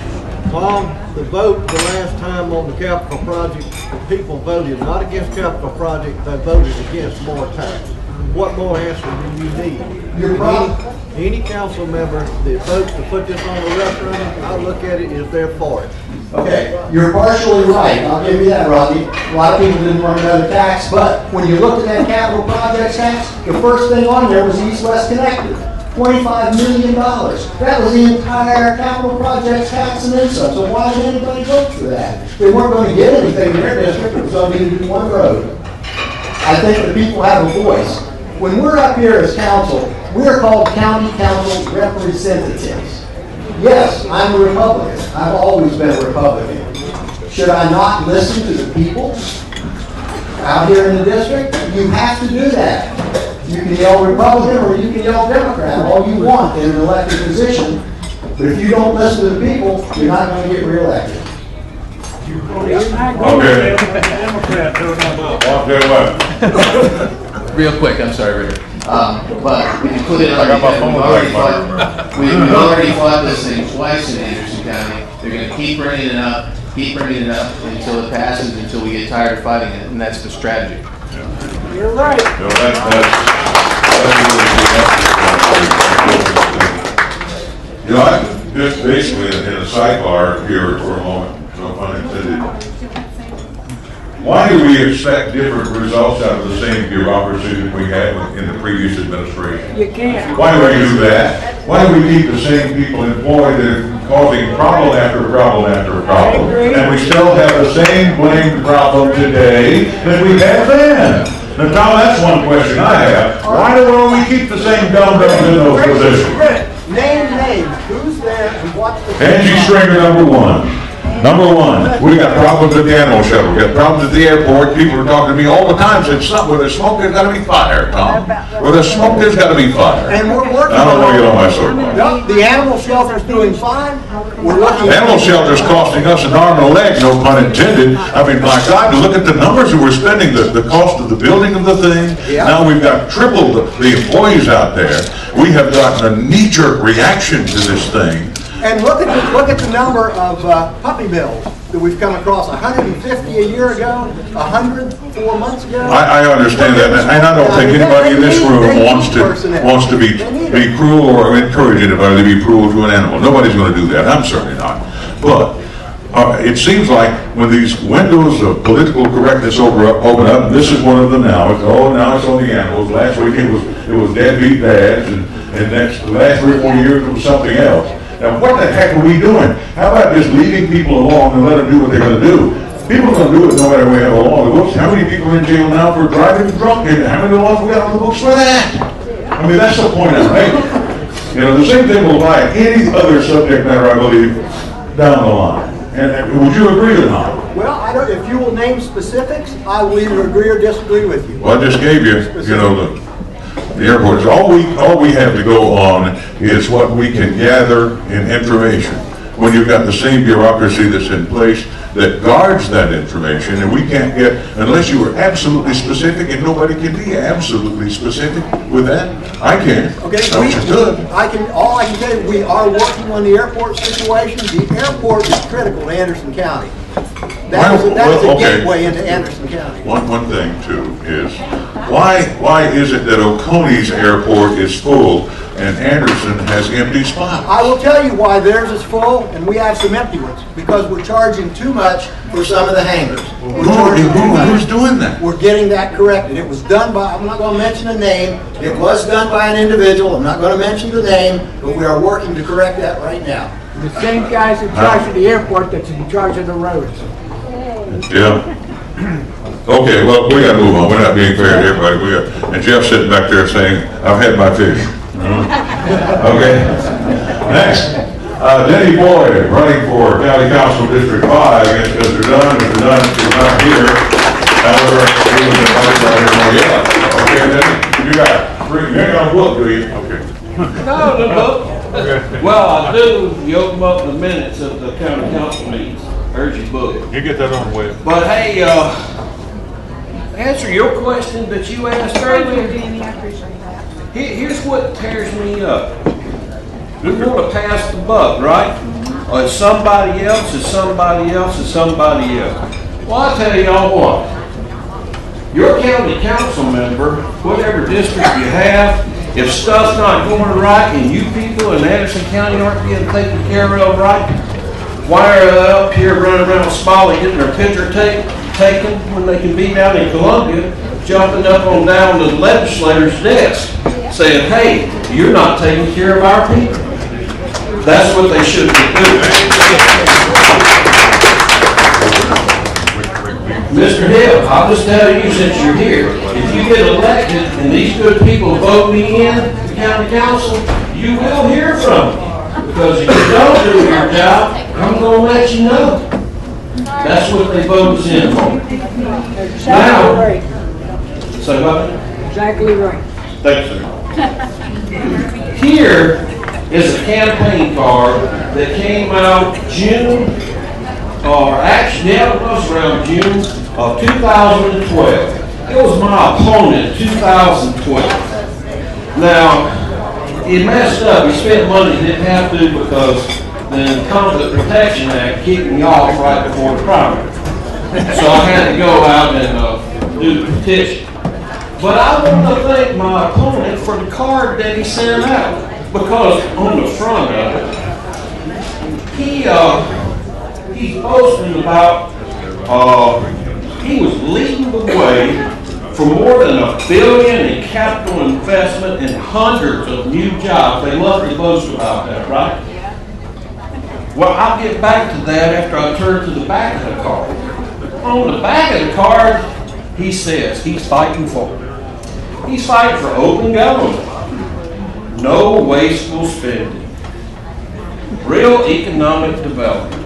Tom, the vote the last time on the capital project, the people voted not against capital project, they voted against more tax. What more answer do you need? Your problem. Any council member that votes to put this on the referendum, I look at it as they're for it. Okay, you're partially right. I'll give you that, Rodney. A lot of people didn't want another tax, but when you looked at that capital projects tax, the first thing on there was East-West Connector. $25 million. That was the entire capital projects tax and then some. So why did anybody vote for that? They weren't going to get anything in their district. It was only going to be one road. I think the people have a voice. When we're up here as council, we are called county council representatives. Yes, I'm a Republican. I've always been a Republican. Should I not listen to the people out here in the district? You have to do that. You can yell Republican or you can yell Democrat all you want in an elected position, but if you don't listen to the people, you're not going to get reelected. Okay. Real quick, I'm sorry, Rick. But we can put it on, we've already fought this thing twice in Anderson County. They're gonna keep bringing it up until it passes, until we get tired of fighting it, and that's the strategy. You're right. No, you know, I'm just basically in a sidebar here for a moment, no pun intended. Why do we expect different results out of the same bureaucracy that we had in the previous administration? You can't. Why do we do that? Why do we keep the same people employed that are causing problem after problem after problem? And we still have the same blame problem today that we had then. Now, Tom, that's one question I have. Why do we keep the same dum-dums in those positions? Name names. Who's there and what's the... Angie Stringer, number one. Number one, we got problems at the animal shelter. We got problems at the airport. People are talking to me all the time, saying, where there's smoke, there's got to be fire, Tom. Where there's smoke, there's got to be fire. And we're working I don't want to get on my soapbox. No, the animal shelter's doing fine. We're looking at... Animal shelter's costing us an arm and a leg, no pun intended. I mean, my God, to look at the numbers that we're spending, the cost of the building of the thing. Yeah. Now we've got tripled the employees out there. We have gotten a knee-jerk reaction to this thing. And look at the number of puppy mills that we've come across. 150 a year ago, 100 4 months ago. I understand that, and I don't think anybody in this room wants to be cruel or encourage anybody to be cruel to an animal. Nobody's going to do that. I'm certainly not. But it seems like when these windows of political correctness open up, and this is one of them now. Now it's on the animals. Last week it was deadbeat dads, and the last 3 or 4 years it was something else. Now, what the heck are we doing? How about just leaving people alone and let them do what they're going to do? People are going to do it no matter where we have a law on the books. How many people are in jail now for driving drunk? And how many laws we got on the books for that? I mean, that's the point I'm making. You know, the same thing will apply to any other subject matter, I believe, down the line. And would you agree or not? Well, I don't. If you will name specifics, I will either agree or disagree with you. Well, I just gave you, the airports. All we have to go on is what we can gather in information. When you've got the same bureaucracy that's in place that guards that information, and we can't get, unless you are absolutely specific, and nobody can be absolutely specific with that. I can. Okay, all I can tell you, we are working on the airport situation. The airport is critical to Anderson County. That was a okay. gateway into Anderson County. One thing too is, why is it that Oconee's airport is full and Anderson has empty spots? I will tell you why theirs is full and we have some empty ones. Because we're charging too much for some of the hangars. Who's doing that? We're getting that corrected. It was done by, I'm not going to mention a name. It was done by an individual. I'm not going to mention the name, but we are working to correct that right now. The same guys in charge of the airport that's in charge of the roads. Yeah. Okay, well, we gotta move on. We're not being fair to everybody. And Jeff's sitting back there saying, I've had my fish. Okay. Next, Denny Boyd, running for County Council District 5 against Mr. Dunn. Mr. Dunn is not here. However, he was invited by everybody else. Okay, Denny, you got three. You ain't gonna book, do you? Okay. No, the book. Well, I do. You open up the minutes of the county council meetings. There's your book. You get that on the way. But hey, answer your question that you asked earlier. Here's what tears me up. We want to pass the buck, right? Or it's somebody else, it's somebody else, it's somebody else. Well, I tell y'all what. Your county council member, whatever district you have, if stuff's not going right and you people in Anderson County aren't being taken care of right, why are they up here running around Smalley getting their picture taken when they can be down in Columbia, jumping up on down to the legislator's desk, saying, hey, you're not taking care of our people. That's what they should be doing. Mr. Hill, I'll just tell you since you're here, if you get elected and these good people vote me in to county council, you will hear from me. Because if you don't do your job, I'm going to let you know. That's what they vote us in for. Now, say what? Exactly right. Thanks, sir. Here is a campaign card that came out June, or actually, yeah, it was around June of 2012. It was my opponent in 2012. Now, he messed up. He spent money he didn't have to because the Conflict Protection Act kicked me off right before the primary. So I had to go out and do the petition. But I want to thank my opponent for the card that he sent out, because on the front of it, he's boasting about he was leading the way for more than $1 billion in capital investment and hundreds of new jobs. They love to boast about that, right? Well, I'll get back to that after I turn to the back of the card. On the back of the card, he says he's fighting for it. He's fighting for open government, no wasteful spending, real economic development.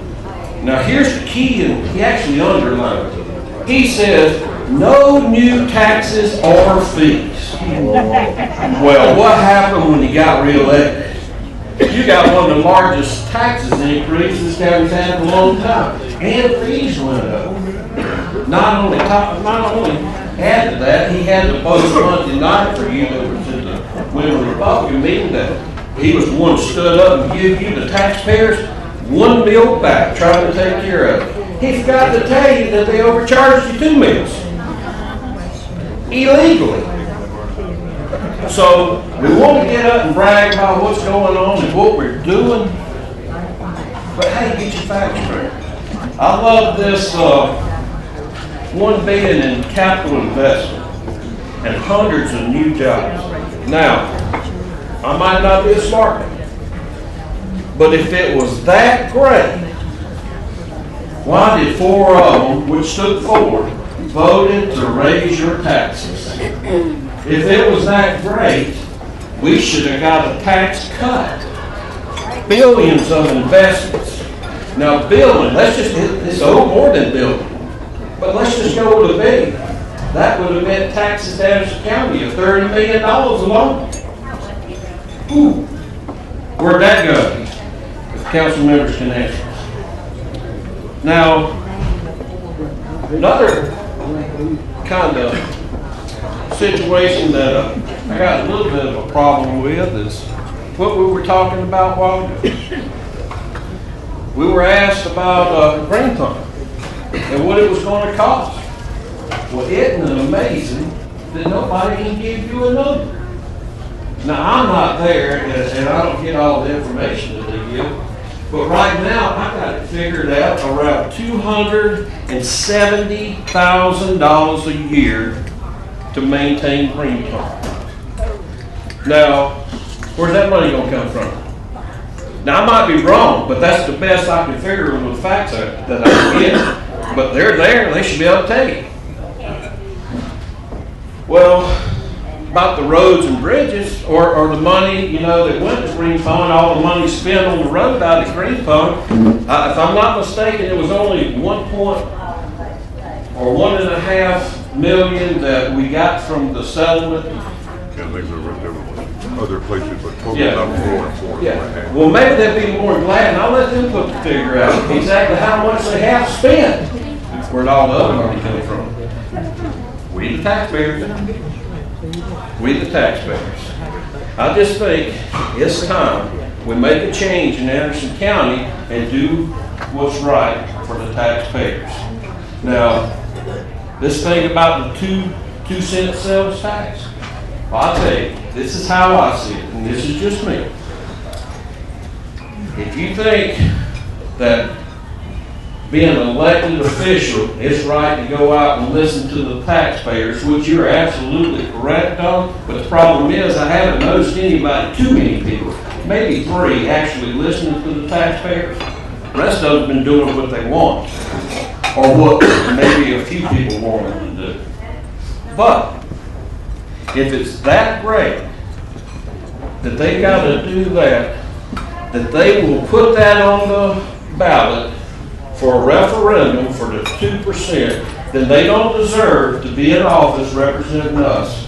Now here's the key, and he actually underlined it. He says, no new taxes or fees. Well, what happened when he got reelected? You got one of the largest taxes increases this county's had in a long time. And fees went up. Not only add to that, he had to post Monday night for you that was in the Women Republican meeting that he was the one who stood up and gave you, the taxpayers, one meal back, trying to take care of it. He forgot to tell you that they overcharged you 2 meals. Illegally. So we want to get up and brag about what's going on and what we're doing. But hey, get your facts straight. I love this $1 billion in capital investment and hundreds of new jobs. Now, I might not be a smart man, but if it was that great, why did 4 of them, which stood forward, voted to raise your taxes? If it was that great, we should have got a tax cut. Billions of investments. Now building, it's a little more than building, but let's just go with a billion. That would have meant taxes to Anderson County of $30 million alone. Ooh, where'd that go? If council members can answer. Now, another kind of situation that I got a little bit of a problem with is what we were talking about while ago. We were asked about green thumb. and what it was going to cost. Well, isn't it amazing that nobody can give you a number? Now, I'm not there, and I don't get all the information that they give, but right now, I got it figured out around $270,000 a year to maintain Greenpoint. Now, where's that money gonna come from? Now, I might be wrong, but that's the best I can figure with the facts that I can get, but they're there, they should be able to tell you. Well, about the roads and bridges, or the money, you know, that went to Greenpoint, all the money spent on the road out at Greenpoint, if I'm not mistaken, it was only 1.5 million that we got from the settlement. Yeah, there were other places, but total Yeah. up 4.5. Yeah. Well, maybe they'd be more glad, and I'll let them put the figure out exactly how much they have spent. Where'd all the other money come from? We the taxpayers. We the taxpayers. I just think it's time we make a change in Anderson County and do what's right for the taxpayers. Now, this thing about the 2-cent sales tax, well, I'll tell you, this is how I see it, and this is just me. If you think that being an elected official, it's right to go out and listen to the taxpayers, which you're absolutely correct on. But the problem is, I haven't noticed anybody, too many people, maybe 3, actually listening to the taxpayers. The rest of them have been doing what they want, or what maybe a few people want them to do. But if it's that great that they got to do that they will put that on the ballot for a referendum for the 2%, then they don't deserve to be in office representing us.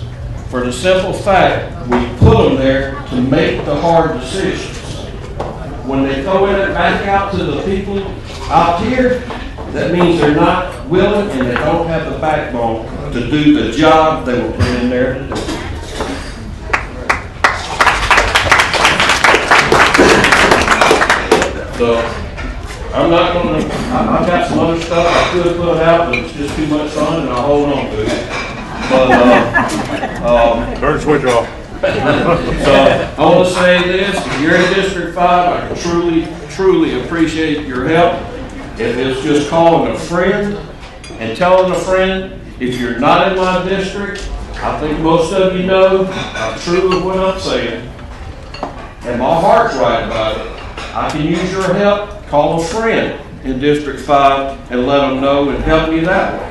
For the simple fact, we put them there to make the hard decisions. When they throw it back out to the people out here, that means they're not willing and they don't have the backbone to do the job they were put in there to do. So, I'm not gonna, I've got some other stuff I could put out, but it's just too much fun, and I'll hold on to it. But, Turn the switch off. so, I want to say this, if you're in District 5, I truly appreciate your help. If it's just calling a friend and telling a friend, if you're not in my district, I think most of you know I'm true with what I'm saying. And my heart's right about it. I can use your help. Call a friend in District 5 and let them know and help me that way.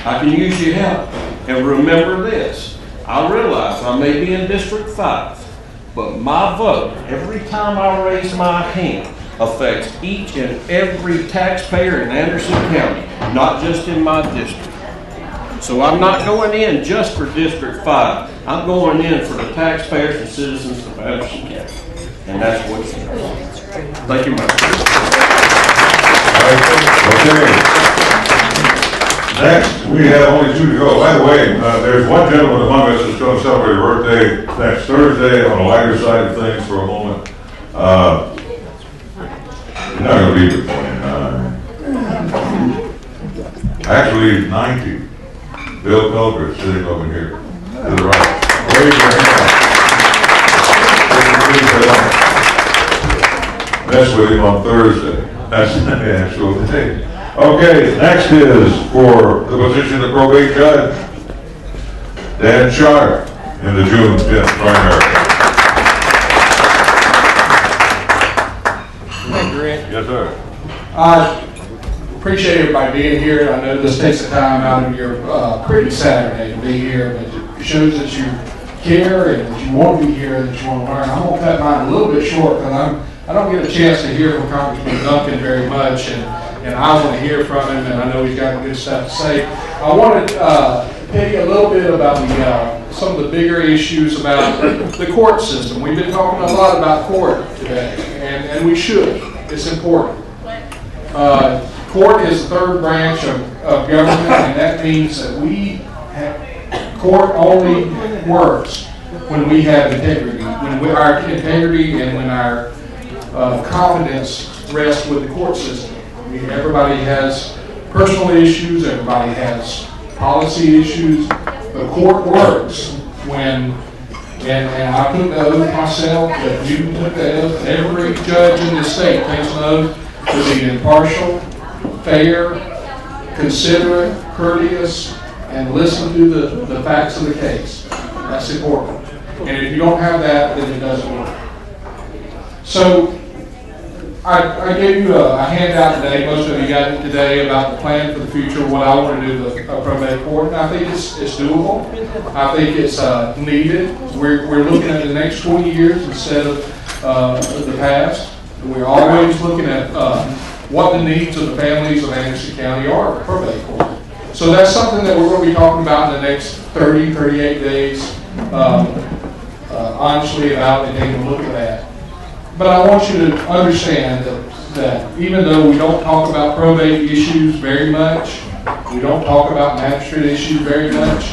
I can use your help. And remember this, I realize I may be in District 5, but my vote, every time I raise my hand, affects each and every taxpayer in Anderson County, not just in my district. So I'm not going in just for District 5. I'm going in for the taxpayers and citizens of Anderson County. And that's what's important. Thank you, Mike. Okay. Next, we have only 2 to go. By the way, there's one gentleman among us that's going to celebrate a birthday next Thursday on the lighter side of things for a moment. He's not going to be here 29. Actually, he's 90. Bill Pilgrim sitting over here to the right. Wave your hand. Mess with him on Thursday. That's the actual day. Okay, next is for the position of probate judge, Dan Shire, in the June 10th primary. Thank you, Rick. Yes, sir. Appreciate everybody being here. I know this takes the time out of your pretty Saturday to be here, but it shows that you care and that you want to be here and that you want to learn. I'm going to cut mine a little bit short because I don't get a chance to hear from Congressman Duncan very much, and I want to hear from him, and I know he's got good stuff to say. I wanted to tell you a little bit about some of the bigger issues about the court system. We've been talking a lot about court today, and we should. It's important. Court is the third branch of government, and that means that court only works when we have integrity, when our integrity and when our confidence rests with the court system. Everybody has personal issues, everybody has policy issues. The court works when, and I took the oath myself, that you took the oath, every judge in the state takes an oath to be impartial, fair, considerate, courteous, and listen to the facts of the case. That's important. And if you don't have that, then it doesn't work. So, I gave you a handout today, most of you got it today, about the plan for the future, what I want to do with a probate court. And I think it's doable. I think it's needed. We're looking at the next 20 years instead of the past. We're always looking at what the needs of the families of Anderson County are for probate court. So that's something that we're going to be talking about in the next 30, 38 days, honestly, about and taking a look at that. But I want you to understand that even though we don't talk about probate issues very much, we don't talk about magistrate issues very much,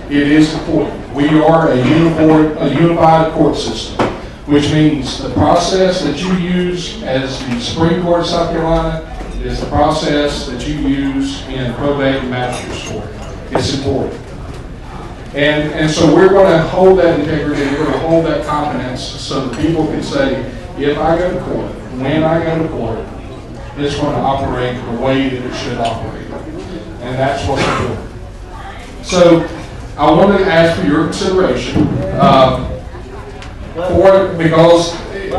it is important. We are a unified court system, which means the process that you use as the Supreme Court of South Carolina is the process that you use in probate and magistrate's court. It's important. And so we're going to hold that integrity, we're going to hold that confidence so that people can say, if I go to court, when I go to court, it's going to operate the way that it should operate. And that's what's important. So I wanted to ask for your consideration because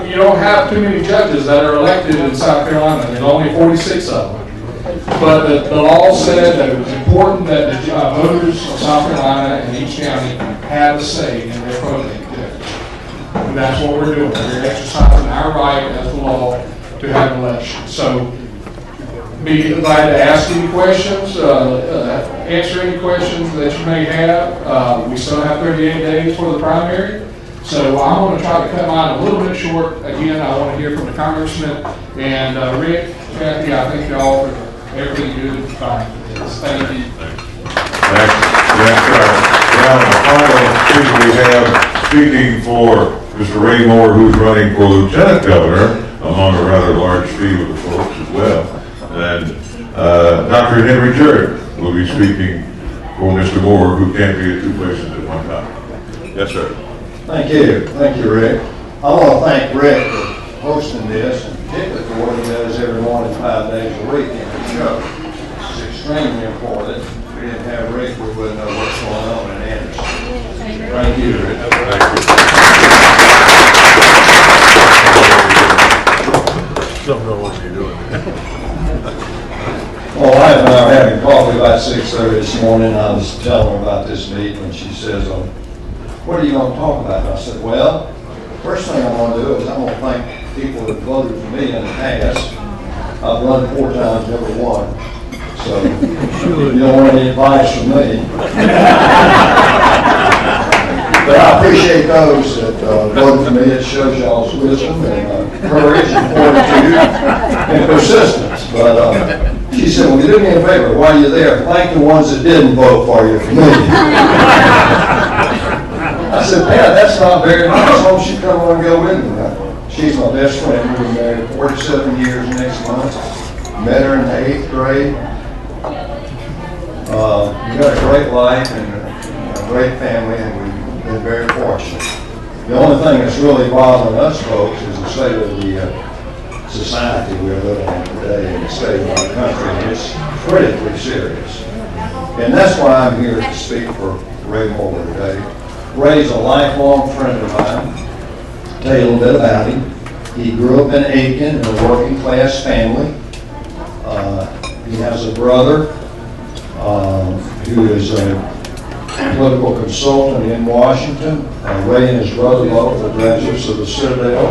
you don't have too many judges that are elected in South Carolina. There's only 46 of them. But the law said that it was important that the voters of South Carolina and each county have a say in their probate judge. And that's what we're doing. We're exercising our right as the law to have an election. So be glad to ask any questions, answer any questions that you may have. We still have 38 days for the primary. So I'm going to try to cut mine a little bit short. Again, I want to hear from the congressman. And Rick, Kathy, I thank you all for everything you do. Fine. Thank you. Now, the final speaker we have speaking for Mr. Ray Moore, who's running for Lieutenant Governor, among a rather large field of folks as well. And Dr. Henry Jarrett will be speaking for Mr. Moore, who can't be at two places at one time. Yes, sir. Thank you. Thank you, Rick. I want to thank Rick for hosting this, and particularly for what he does every morning, 5 days a week in the show. It's extremely important. If we didn't have Rick, we wouldn't know what's going on in Anderson. Thank you, Rick. Don't know what you're doing. Well, wife and I were having coffee about 6:30 this morning. I was telling her about this meeting, and she says, what are you going to talk about? And I said, well, first thing I want to do is I want to thank people that voted for me in the past. I've run 4 times, never won. So you don't want any advice from me. But I appreciate those that voted for me. It shows y'all's wisdom and courage and fortitude and persistence. But she said, well, you do me a favor. While you're there, thank the ones that didn't vote for you for me. I said, man, that's not very nice. I hope she'd come on and go with me. She's my best friend. We've been married 47 years next month. Met her in the 8th grade. We've got a great life and a great family, and we've been very fortunate. The only thing that's really bothering us folks is the state of the society we're living in today and the state of our country, and it's critically serious. And that's why I'm here to speak for Ray Moore today. Ray's a lifelong friend of mine. Tell you a little bit about him. He grew up in Aiken in a working class family. He has a brother who is a political consultant in Washington. Ray and his brother both are graduates of the Citadel,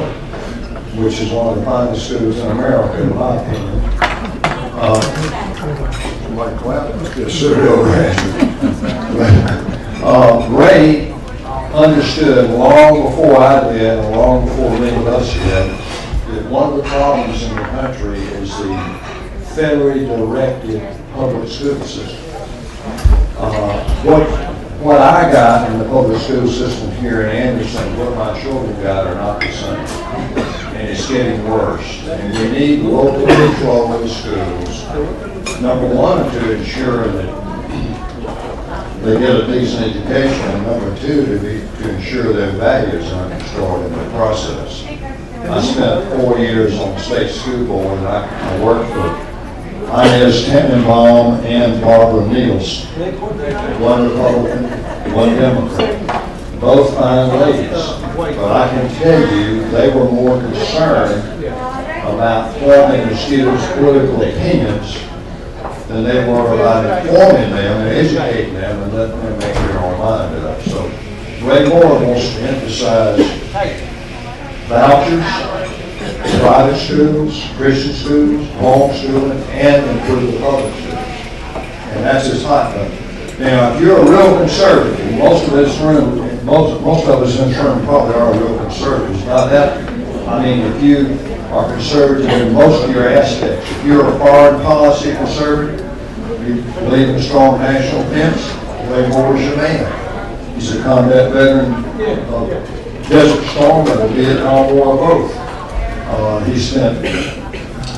which is one of the finest schools in America, in my opinion. Somebody clap. The Citadel graduate. Ray understood long before I did, and long before many of us did, that one of the problems in the country is the federally directed public school system. What I got in the public school system here in Anderson, what my children got are not the same. and it's getting worse. And we need local control of the schools. Number one, to ensure that they get a decent education, and number two, to ensure their values aren't destroyed in the process. I spent 4 years on the state school board, and I worked for Inez Tannenbaum and Barbara Niels, one Republican, one Democrat, both fine ladies. But I can tell you, they were more concerned about forming the students' political opinions than they were about informing them and educating them and letting them make their own mind up. So Ray Moore wants to emphasize vouchers, private schools, Christian schools, homeschooling, and improve the public schools. And that's his hot button. Now, if you're a real conservative, most of this room, most of us in this room probably are real conservatives. Now that, I mean, if you are conservative in most of your aspects, if you're a foreign policy conservative, you believe in strong national defense, Ray Moore is your man. He's a combat veteran of Desert Storm and the Vietnam War both. He spent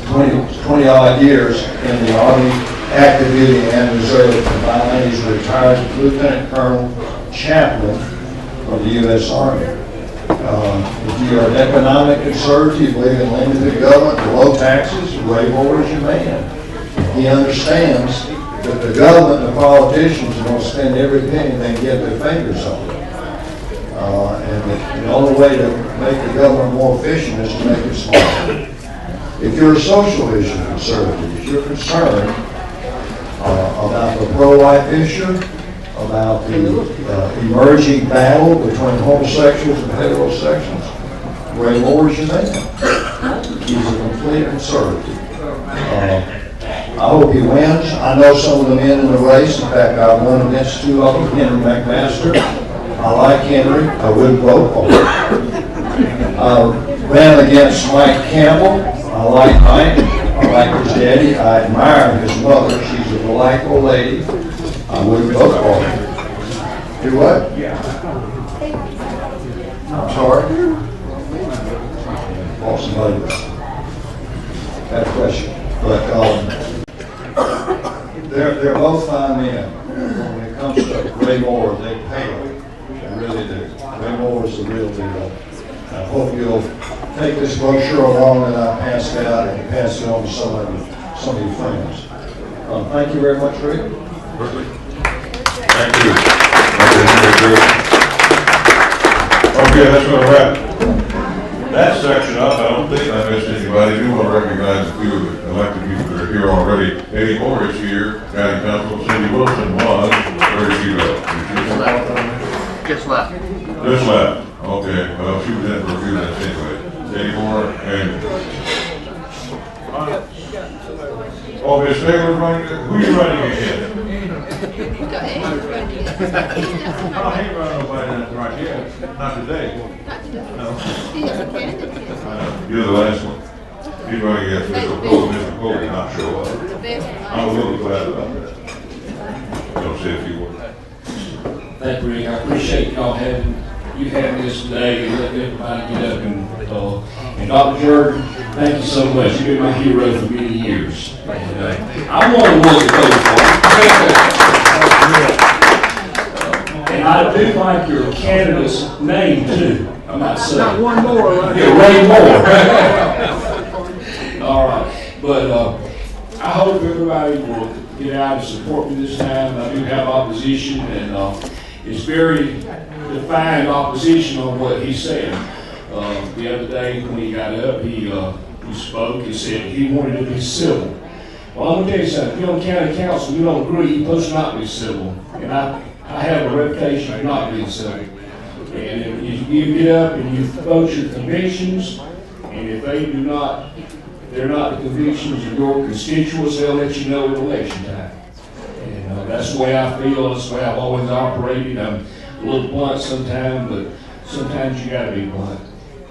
20 odd years in the Army, active duty and reserve combined. He's a retired lieutenant colonel chaplain of the U.S. Army. If you're an economic conservative, you believe in limited government, low taxes, Ray Moore is your man. He understands that the government and the politicians are going to spend every penny they can get their fingers on. And the only way to make the government more efficient is to make it smaller. If you're a social issue conservative, if you're concerned about the pro-life issue, about the emerging battle between homosexuals and heterosexuals, Ray Moore is your man. He's a complete conservative. I hope he wins. I know some of the men in the race. In fact, I've run against two of them, Henry McMaster. I like Henry. I wouldn't vote for him. I ran against Mike Campbell. I like Mike. I like his daddy. I admire his mother. She's a delightful lady. I wouldn't vote for him. Do what? I'm sorry? Lost somebody that question. But they're both fine men. When it comes to Ray Moore, they pale. They really do. Ray Moore is the real deal. I hope you'll take this brochure along that I passed out and pass it on to some of your friends. Thank you very much, Rick. Thank you. Okay, that's going to wrap that section up. I don't think I missed anybody. I do want to recognize a few of the elected people that are here already. Eddie Moore is here. County Council. Cindy Wilson was. Where did she go? Just left. Just left. Okay. Well, she was in for a few minutes anyway. Eddie Moore and oh, Miss Taylor's running. Who's running again? I ain't running nobody right here. Not today. No. You're the last one. He's running against Mr. Cole. Mr. Cole did not show up. I'm a little glad about that. Don't say a few words. Thank you, Rick. I appreciate y'all having this today and letting everybody get up and Dr. Jordan, thank you so much. You've been my hero for many years. And, I'm one of the ones that voted for you. And I do like your candidate's name too, I might say. Not one more, right? Yeah, Ray Moore. All right. But I hope everybody will get out and support me this time. I do have opposition, and it's very defined opposition on what he said. The other day when he got up, he spoke. He said he wanted to be civil. Well, I'm going to tell you something. If you're on county council, you don't agree, you're supposed to not be civil. And I have a reputation of not being civil. And if you get up and you vote your convictions, and if they're not the convictions of your constituents, they'll let you know in election time. And that's the way I feel. That's the way I've always operated. I'm a little blunt sometimes, but sometimes you got to be blunt.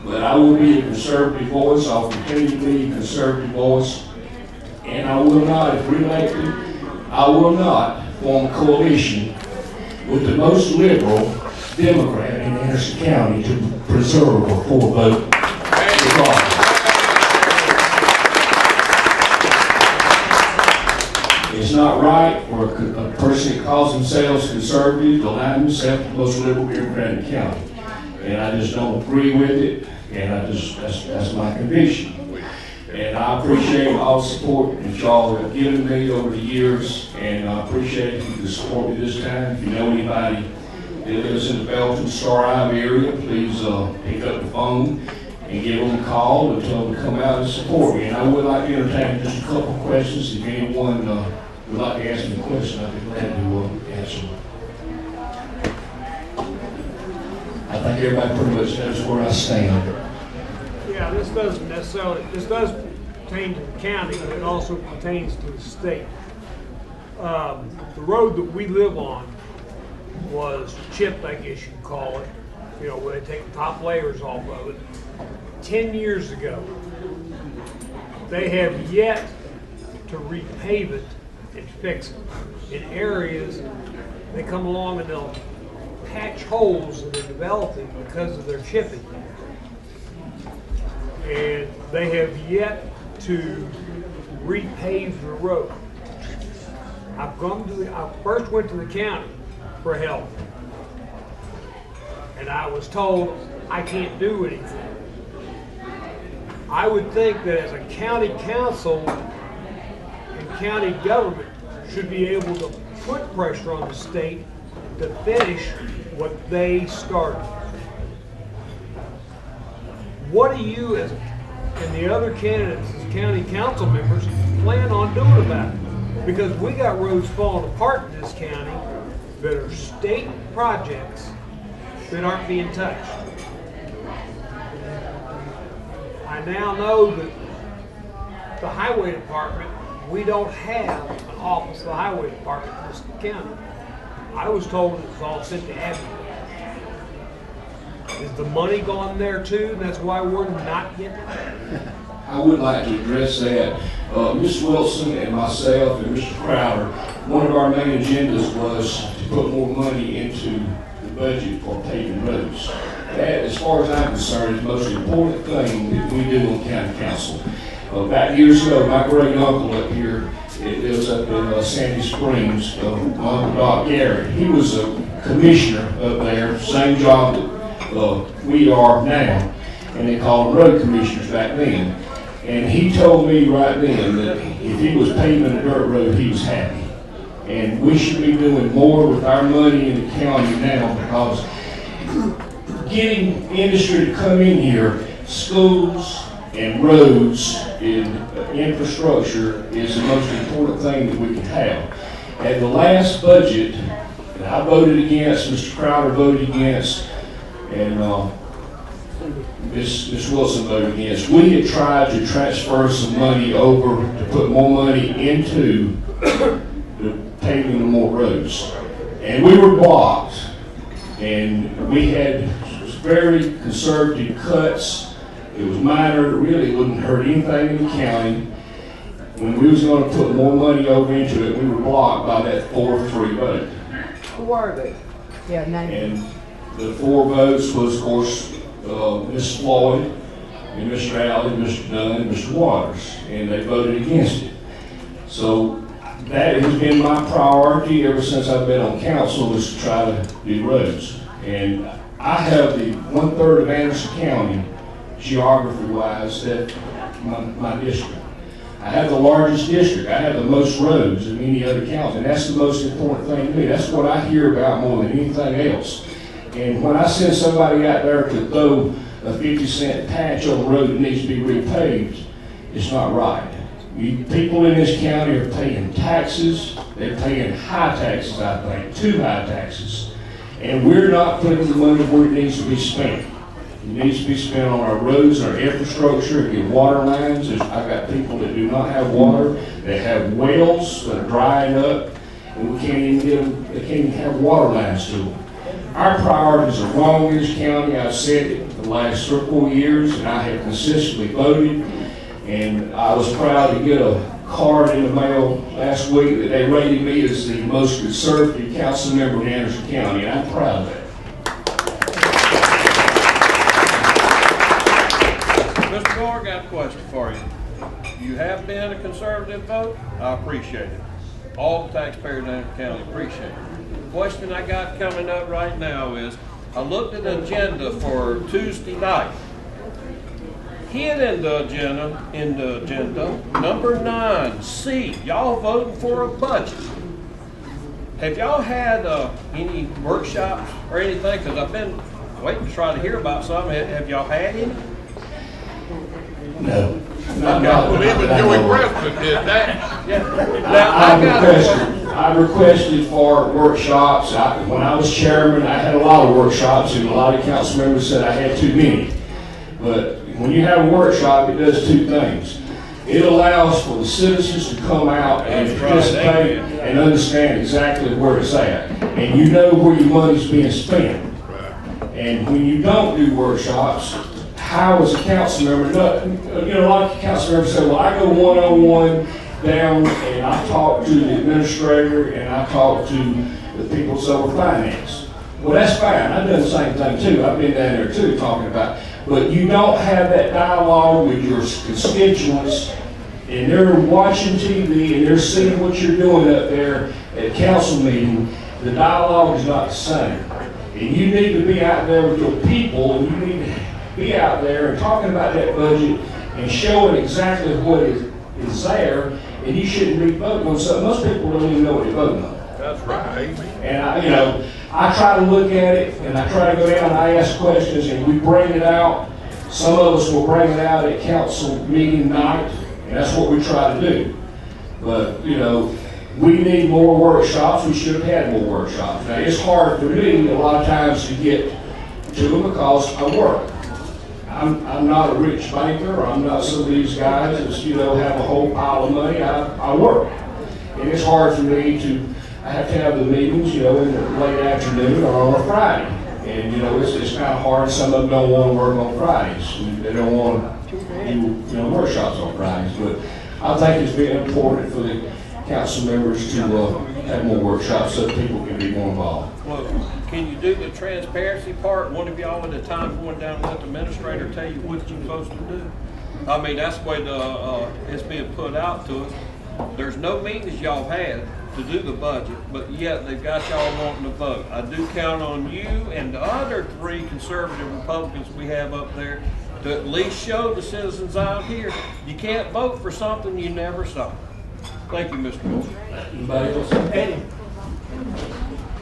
But I will be a conservative voice. I'll continue to be a conservative voice. And I will not, if reelected, I will not form a coalition with the most liberal Democrat in Anderson County to preserve a 4-vote. It's not right for a person that calls themselves conservative to align themselves with the most liberal here in Grandin County. And I just don't agree with it, and that's my conviction. And I appreciate all the support that y'all have given me over the years, and I appreciate if you can support me this time. If you know anybody that lives in the Belton, Star Ivy area, please pick up the phone and give them a call and tell them to come out and support me. And I would like to entertain just a couple of questions. If anyone would like to ask me a question, I'd be glad to answer them. I think everybody pretty much knows where I stand. Yeah, this does pertain to the county, but it also pertains to the state. The road that we live on was chipped, I guess you'd call it, you know, where they take the top layers off of it. 10 years ago, they have yet to repave it and fix it. In areas, they come along and they'll patch holes that are developing because of their chipping. And they have yet to repave the road. I first went to the county for help, and I was told I can't do anything. I would think that as a county council and county government should be able to put pressure on the state to finish what they started. What do you and the other candidates as county council members plan on doing about it? Because we got roads falling apart in this county that are state projects that aren't being touched. I now know that the highway department, we don't have an office of the highway department in this county. I was told it was all sent to Abbeville. Is the money gone there too, and that's why we're not getting it? I would like to address that. Ms. Wilson and myself and Mr. Crowder, one of our main agendas was to put more money into the budget for paving roads. That, as far as I'm concerned, is the most important thing that we do on county council. Back years ago, my great uncle up here, it lives up in Sandy Springs, Uncle Doc Garrett. He was a commissioner up there, same job that we are now, and they called them road commissioners back then. And he told me right then that if he was paving a dirt road, he was happy. And we should be doing more with our money in the county now, because getting industry to come in here, schools and roads and infrastructure is the most important thing that we can have. At the last budget that I voted against, Mr. Crowder voted against, and Ms. Wilson voted against, we had tried to transfer some money over to put more money into the paving of more roads. And we were blocked. And we had very conservative cuts. It was minor, it really wouldn't hurt anything in the county. When we was going to put more money over into it, we were blocked by that 4-3 vote. Who are they? Yeah, name. And the 4 votes was, of course, Ms. Floyd, and Mr. Alley, Mr. Dunn, and Mr. Waters, and they voted against it. So that has been my priority ever since I've been on council, is to try to do roads. And I have the 1/3 of Anderson County, geography-wise, that my district. I have the largest district. I have the most roads of any other county, and that's the most important thing to me. That's what I hear about more than anything else. And when I send somebody out there to throw a 50-cent patch on the road that needs to be repaved, it's not right. People in this county are paying taxes. They're paying high taxes, I think, too high taxes. And we're not putting the money where it needs to be spent. It needs to be spent on our roads, our infrastructure, and water lines. I've got people that do not have water. They have wells that are drying up, and we can't even get them, they can't even have water lines to them. Our priorities are wrong in this county. I've said it for the last 3 or 4 years, and I have consistently voted. And I was proud to get a card in the mail last week that they rated me as the most conservative council member in Anderson County, and I'm proud of that. Mr. Gore, got a question for you. You have been a conservative vote. I appreciate it. all the taxpayers in Anderson County appreciate it. The question I got coming up right now is, I looked at the agenda for Tuesday night. Hidden in the agenda, number 9C, y'all voting for a budget. Have y'all had any workshops or anything? Because I've been waiting to try to hear about some. Have y'all had any? No. Well, even Joey Preston did that. I requested for workshops. When I was chairman, I had a lot of workshops, and a lot of council members said I had too many. But when you have a workshop, it does two things. It allows for the citizens to come out and participate and understand exactly where it's at. And you know where your money's being spent. And when you don't do workshops, how is a council member, a lot of council members say, well, I go one-on-one down and I talk to the administrator and I talk to the people that's over finance. Well, that's fine. I've done the same thing too. I've been down there too talking about it. But you don't have that dialogue with your constituents, and they're watching TV and they're seeing what you're doing up there at council meeting. The dialogue is not the same. And you need to be out there with your people, and you need to be out there and talking about that budget and showing exactly what is there, and you shouldn't be voting on something. Most people don't even know what they're voting on. That's right. And I try to look at it, and I try to go down and I ask questions, and we bring it out. Some of us will bring it out at council meeting night, and that's what we try to do. But, we need more workshops. We should have had more workshops. Now, it's hard for me a lot of times to get to them because I work. I'm not a rich banker. I'm not some of these guys that, have a whole pile of money. I work. And it's hard for me I have to have the meetings, in the late afternoon or on a Friday. And, it's kind of hard. Some of them don't want to work on Fridays. They don't want to do, workshops on Fridays. But I think it's been important for the council members to have more workshops so that people can be more involved. Well, can you do the transparency part? One of y'all at a time going down and let the administrator tell you what you're supposed to do? I mean, that's the way it's being put out to us. There's no meetings y'all had to do the budget, but yet they've got y'all wanting to vote. I do count on you and the other 3 conservative Republicans we have up there to at least show the citizens out here you can't vote for something you never saw. Thank you, Mr. Moore. Anybody else? Eddie,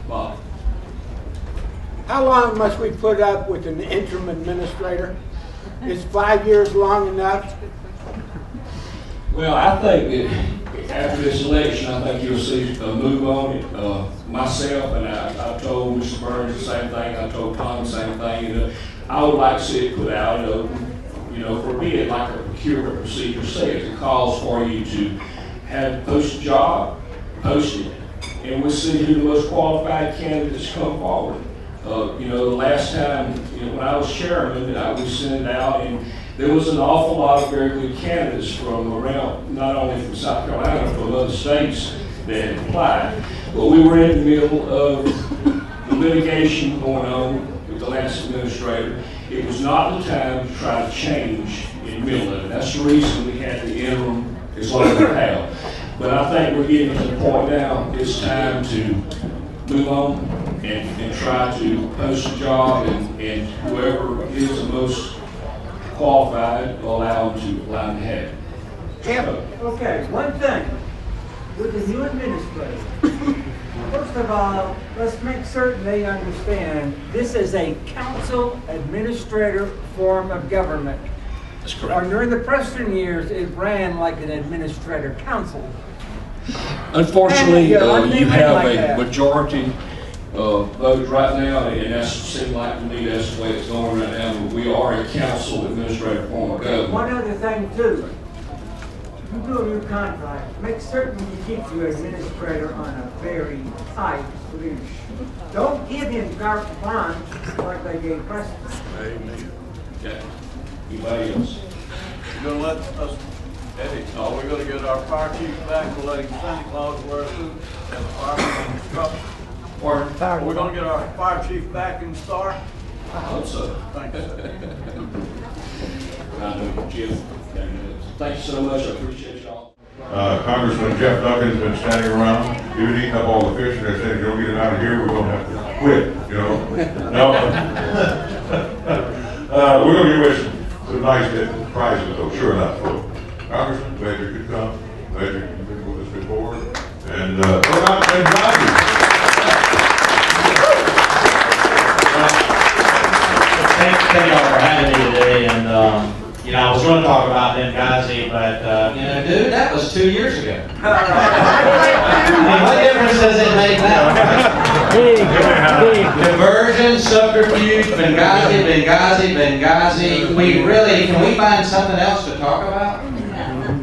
Bob. how long must we put up with an interim administrator? Is 5 years long enough? Well, I think that after this election, I think you'll see a move on it. Myself, and I told Mr. Burns the same thing. I told Tom the same thing. I would like to see it put out, for being like a procurement procedure says. It calls for you to post a job, post it, and we'll see who the most qualified candidates come forward. The last time, when I was chairman, I was sent it out, and there was an awful lot of very good candidates from around, not only from South Carolina, but from other states that had applied. But we were in the middle of the litigation going on with the last administrator. It was not the time to try to change in the middle of it. That's the reason we had the interim as long as we have. But I think we're getting to the point now, it's time to move on and try to post a job, and whoever is the most qualified will allow them to have it. Okay, one thing, with the new administrator, first of all, let's make certain they understand this is a council administrator form of government. That's correct. During the Preston years, it ran like an administrator council. Unfortunately, you have like a that. majority vote right now, and that seems like to me that's the way it's going right now. But we are a council administrator form of government. One other thing too, you do a new contract, make certain you keep your administrator on a very tight leash. Don't give him carte blanche like they gave Preston. Amen. Okay. Anybody else? You're gonna let us, Eddie, are we gonna get our fire chief back for letting Santa Claus wear a suit and the fireman's truck? Pardon? We're gonna get our fire chief back in Star? I hope so. Thank you, sir. I know Jim. Thank you so much. I appreciate y'all. Congressman Jeff Duncan's been standing around. He was eating up all the fish, and they said, if you don't get it out of here, we're going to have to quit, you know. No. We're going to give away some nice prizes, though, sure enough. So, Congressman, glad you could come. Glad you've been with us before. And what about Benghazi? Thank y'all for having me today. And, you know, I was going to talk about Benghazi, but, you know, dude, that was 2 years ago. I mean, what difference does it make now? Diversion, subterfuge, Benghazi. Can we find something else to talk about?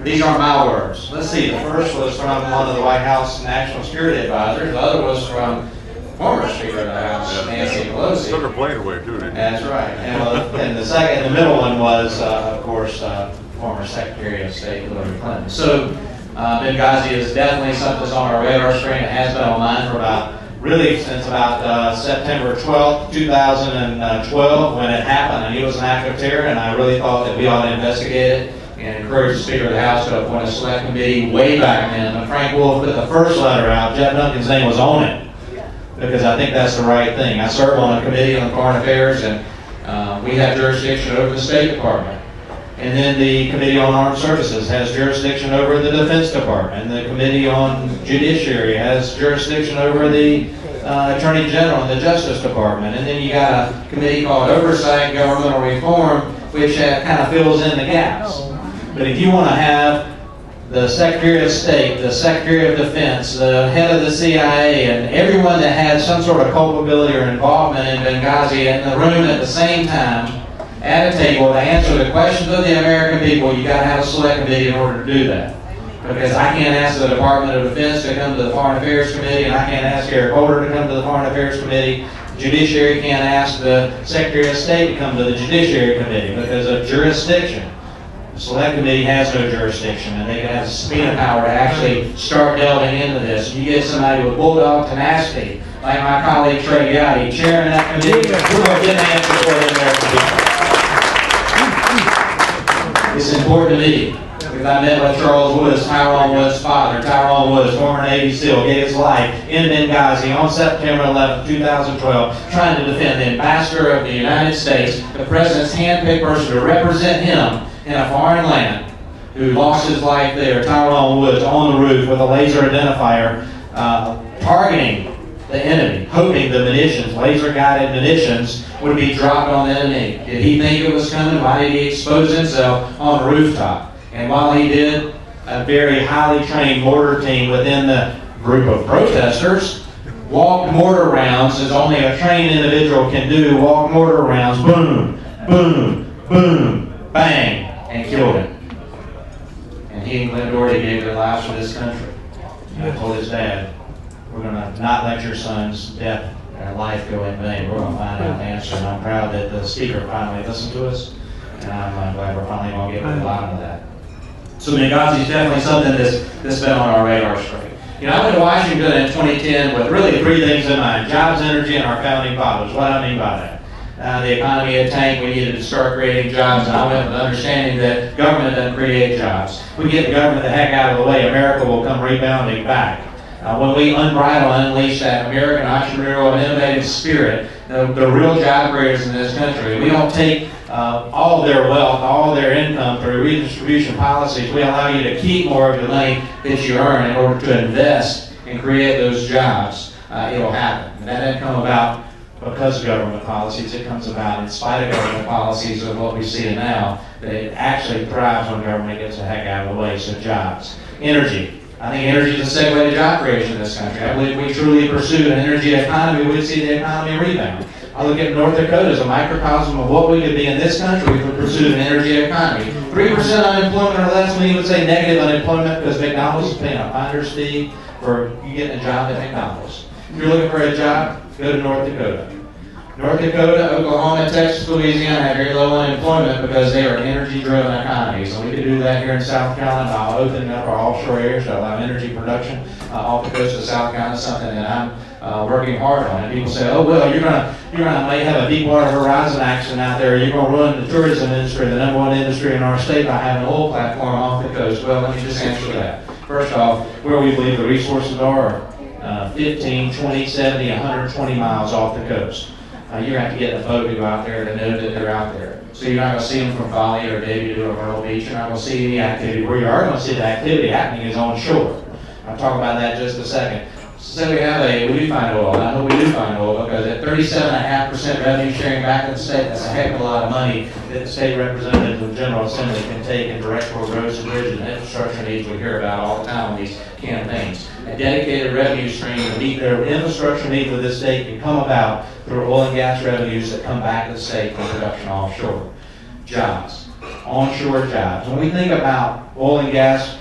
These aren't my words. Let's see, the first was from one of the White House National Security Advisors. The other was from former Speaker of the House, Nancy Pelosi. Took her plane away, too, didn't you? That's right. And the middle one was, of course, former Secretary of State Hillary Clinton. So Benghazi is definitely something that's on our radar screen. It has been on mine for since about September 12th, 2012, when it happened. I knew it was an act of terror, and I really thought that we ought to investigate it and encourage the Speaker of the House to appoint a select committee way back then. When Frank Wolf put the first letter out, Jeff Duncan's name was on it, because I think that's the right thing. I serve on a committee on foreign affairs, and we have jurisdiction over the State Department. And then the Committee on Armed Services has jurisdiction over the Defense Department. And the Committee on Judiciary has jurisdiction over the Attorney General and the Justice Department. And then you got a committee called Oversight and Governmental Reform, which kind of fills in the gaps. But if you want to have the Secretary of State, the Secretary of Defense, the head of the CIA, and everyone that had some sort of culpability or involvement in Benghazi in the room at the same time, at a table to answer the questions of the American people, you got to have a select committee in order to do that. Because I can't ask the Department of Defense to come to the Foreign Affairs Committee, and I can't ask Eric Holder to come to the Foreign Affairs Committee. Judiciary can't ask the Secretary of State to come to the Judiciary Committee because of jurisdiction. The Select Committee has no jurisdiction, and they can have subpoena power to actually start delving into this. You get somebody with bulldog tenacity, like my colleague Trey Gowdy, chairing that committee, we're going to get an answer for the American people. It's important to me, because I met with Charles Woods, Tyrone Woods' father. Tyrone Woods, former Navy SEAL, gave his life in Benghazi on September 11, 2012, trying to defend the ambassador of the United States, the president's handpicked person to represent him in a foreign land, who lost his life there. Tyrone Woods on the roof with a laser identifier, targeting the enemy, hoping the munitions, laser-guided munitions, would be dropped on the enemy. Did he think it was coming? Why did he expose himself on the rooftop? And while he did, a very highly trained mortar team within the group of protesters walked mortar rounds, as only a trained individual can do, walked mortar rounds, boom, boom, boom, bang, and killed him. And he and Glenn Doherty gave their lives for this country. And I told his dad, we're going to not let your son's death and life go in vain. We're going to find out the answer. And I'm proud that the Speaker finally listened to us. And I'm glad we're finally going to get to the bottom of that. So Benghazi is definitely something that's been on our radar screen. You know, I went to Washington in 2010 with really three things in mind: jobs, energy, and our founding fathers. What do I mean by that? The economy had tanked. We needed to start creating jobs, and I went with the understanding that government doesn't create jobs. We get the government the heck out of the way, America will come rebounding back. When we unbridle and unleash that American entrepreneurial and innovative spirit, the real job creators in this country, we don't take all of their wealth, all of their income through redistribution policies. We allow you to keep more of the money that you earn in order to invest and create those jobs. It'll happen. And that doesn't come about because of government policies. It comes about in spite of government policies of what we see now, that it actually thrives when government gets the heck out of the way. So jobs. Energy. I think energy is a segue to job creation in this country. I believe if we truly pursue an energy economy, we would see the economy rebound. I look at North Dakota as a microcosm of what we could be in this country if we pursued an energy economy. 3% unemployment or less, we would say negative unemployment, because McDonald's is paying a finder's fee for you getting a job at McDonald's. If you're looking for a job, go to North Dakota. North Dakota, Oklahoma, Texas, Louisiana have very low unemployment because they are energy-driven economies. And we could do that here in South Carolina by opening up our offshore areas to allow energy production off the coast of South Carolina, something that I'm working hard on. And people say, oh, well, you're gonna may have a Deepwater Horizon accident out there. You're going to ruin the tourism industry, the number one industry in our state, by having an oil platform off the coast. Well, let me just answer that. First off, where we believe the resources are 15, 20, 70, 120 miles off the coast. You're going to have to get in a boat to go out there to know that they're out there. So you're not going to see them from Bali or Davie or Myrtle Beach. You're not going to see any activity. Where you are going to see the activity happening is on shore. I'll talk about that in just a second. So we do find oil. I know we do find oil because at 37.5% revenue sharing back to the state, that's a heck of a lot of money that the state representatives of the General Assembly can take and direct toward roads and bridges and infrastructure needs we hear about all the time on these campaigns. A dedicated revenue stream to meet their infrastructure needs of this state can come about through oil and gas revenues that come back to the state for production offshore. Jobs, onshore jobs. When we think about oil and gas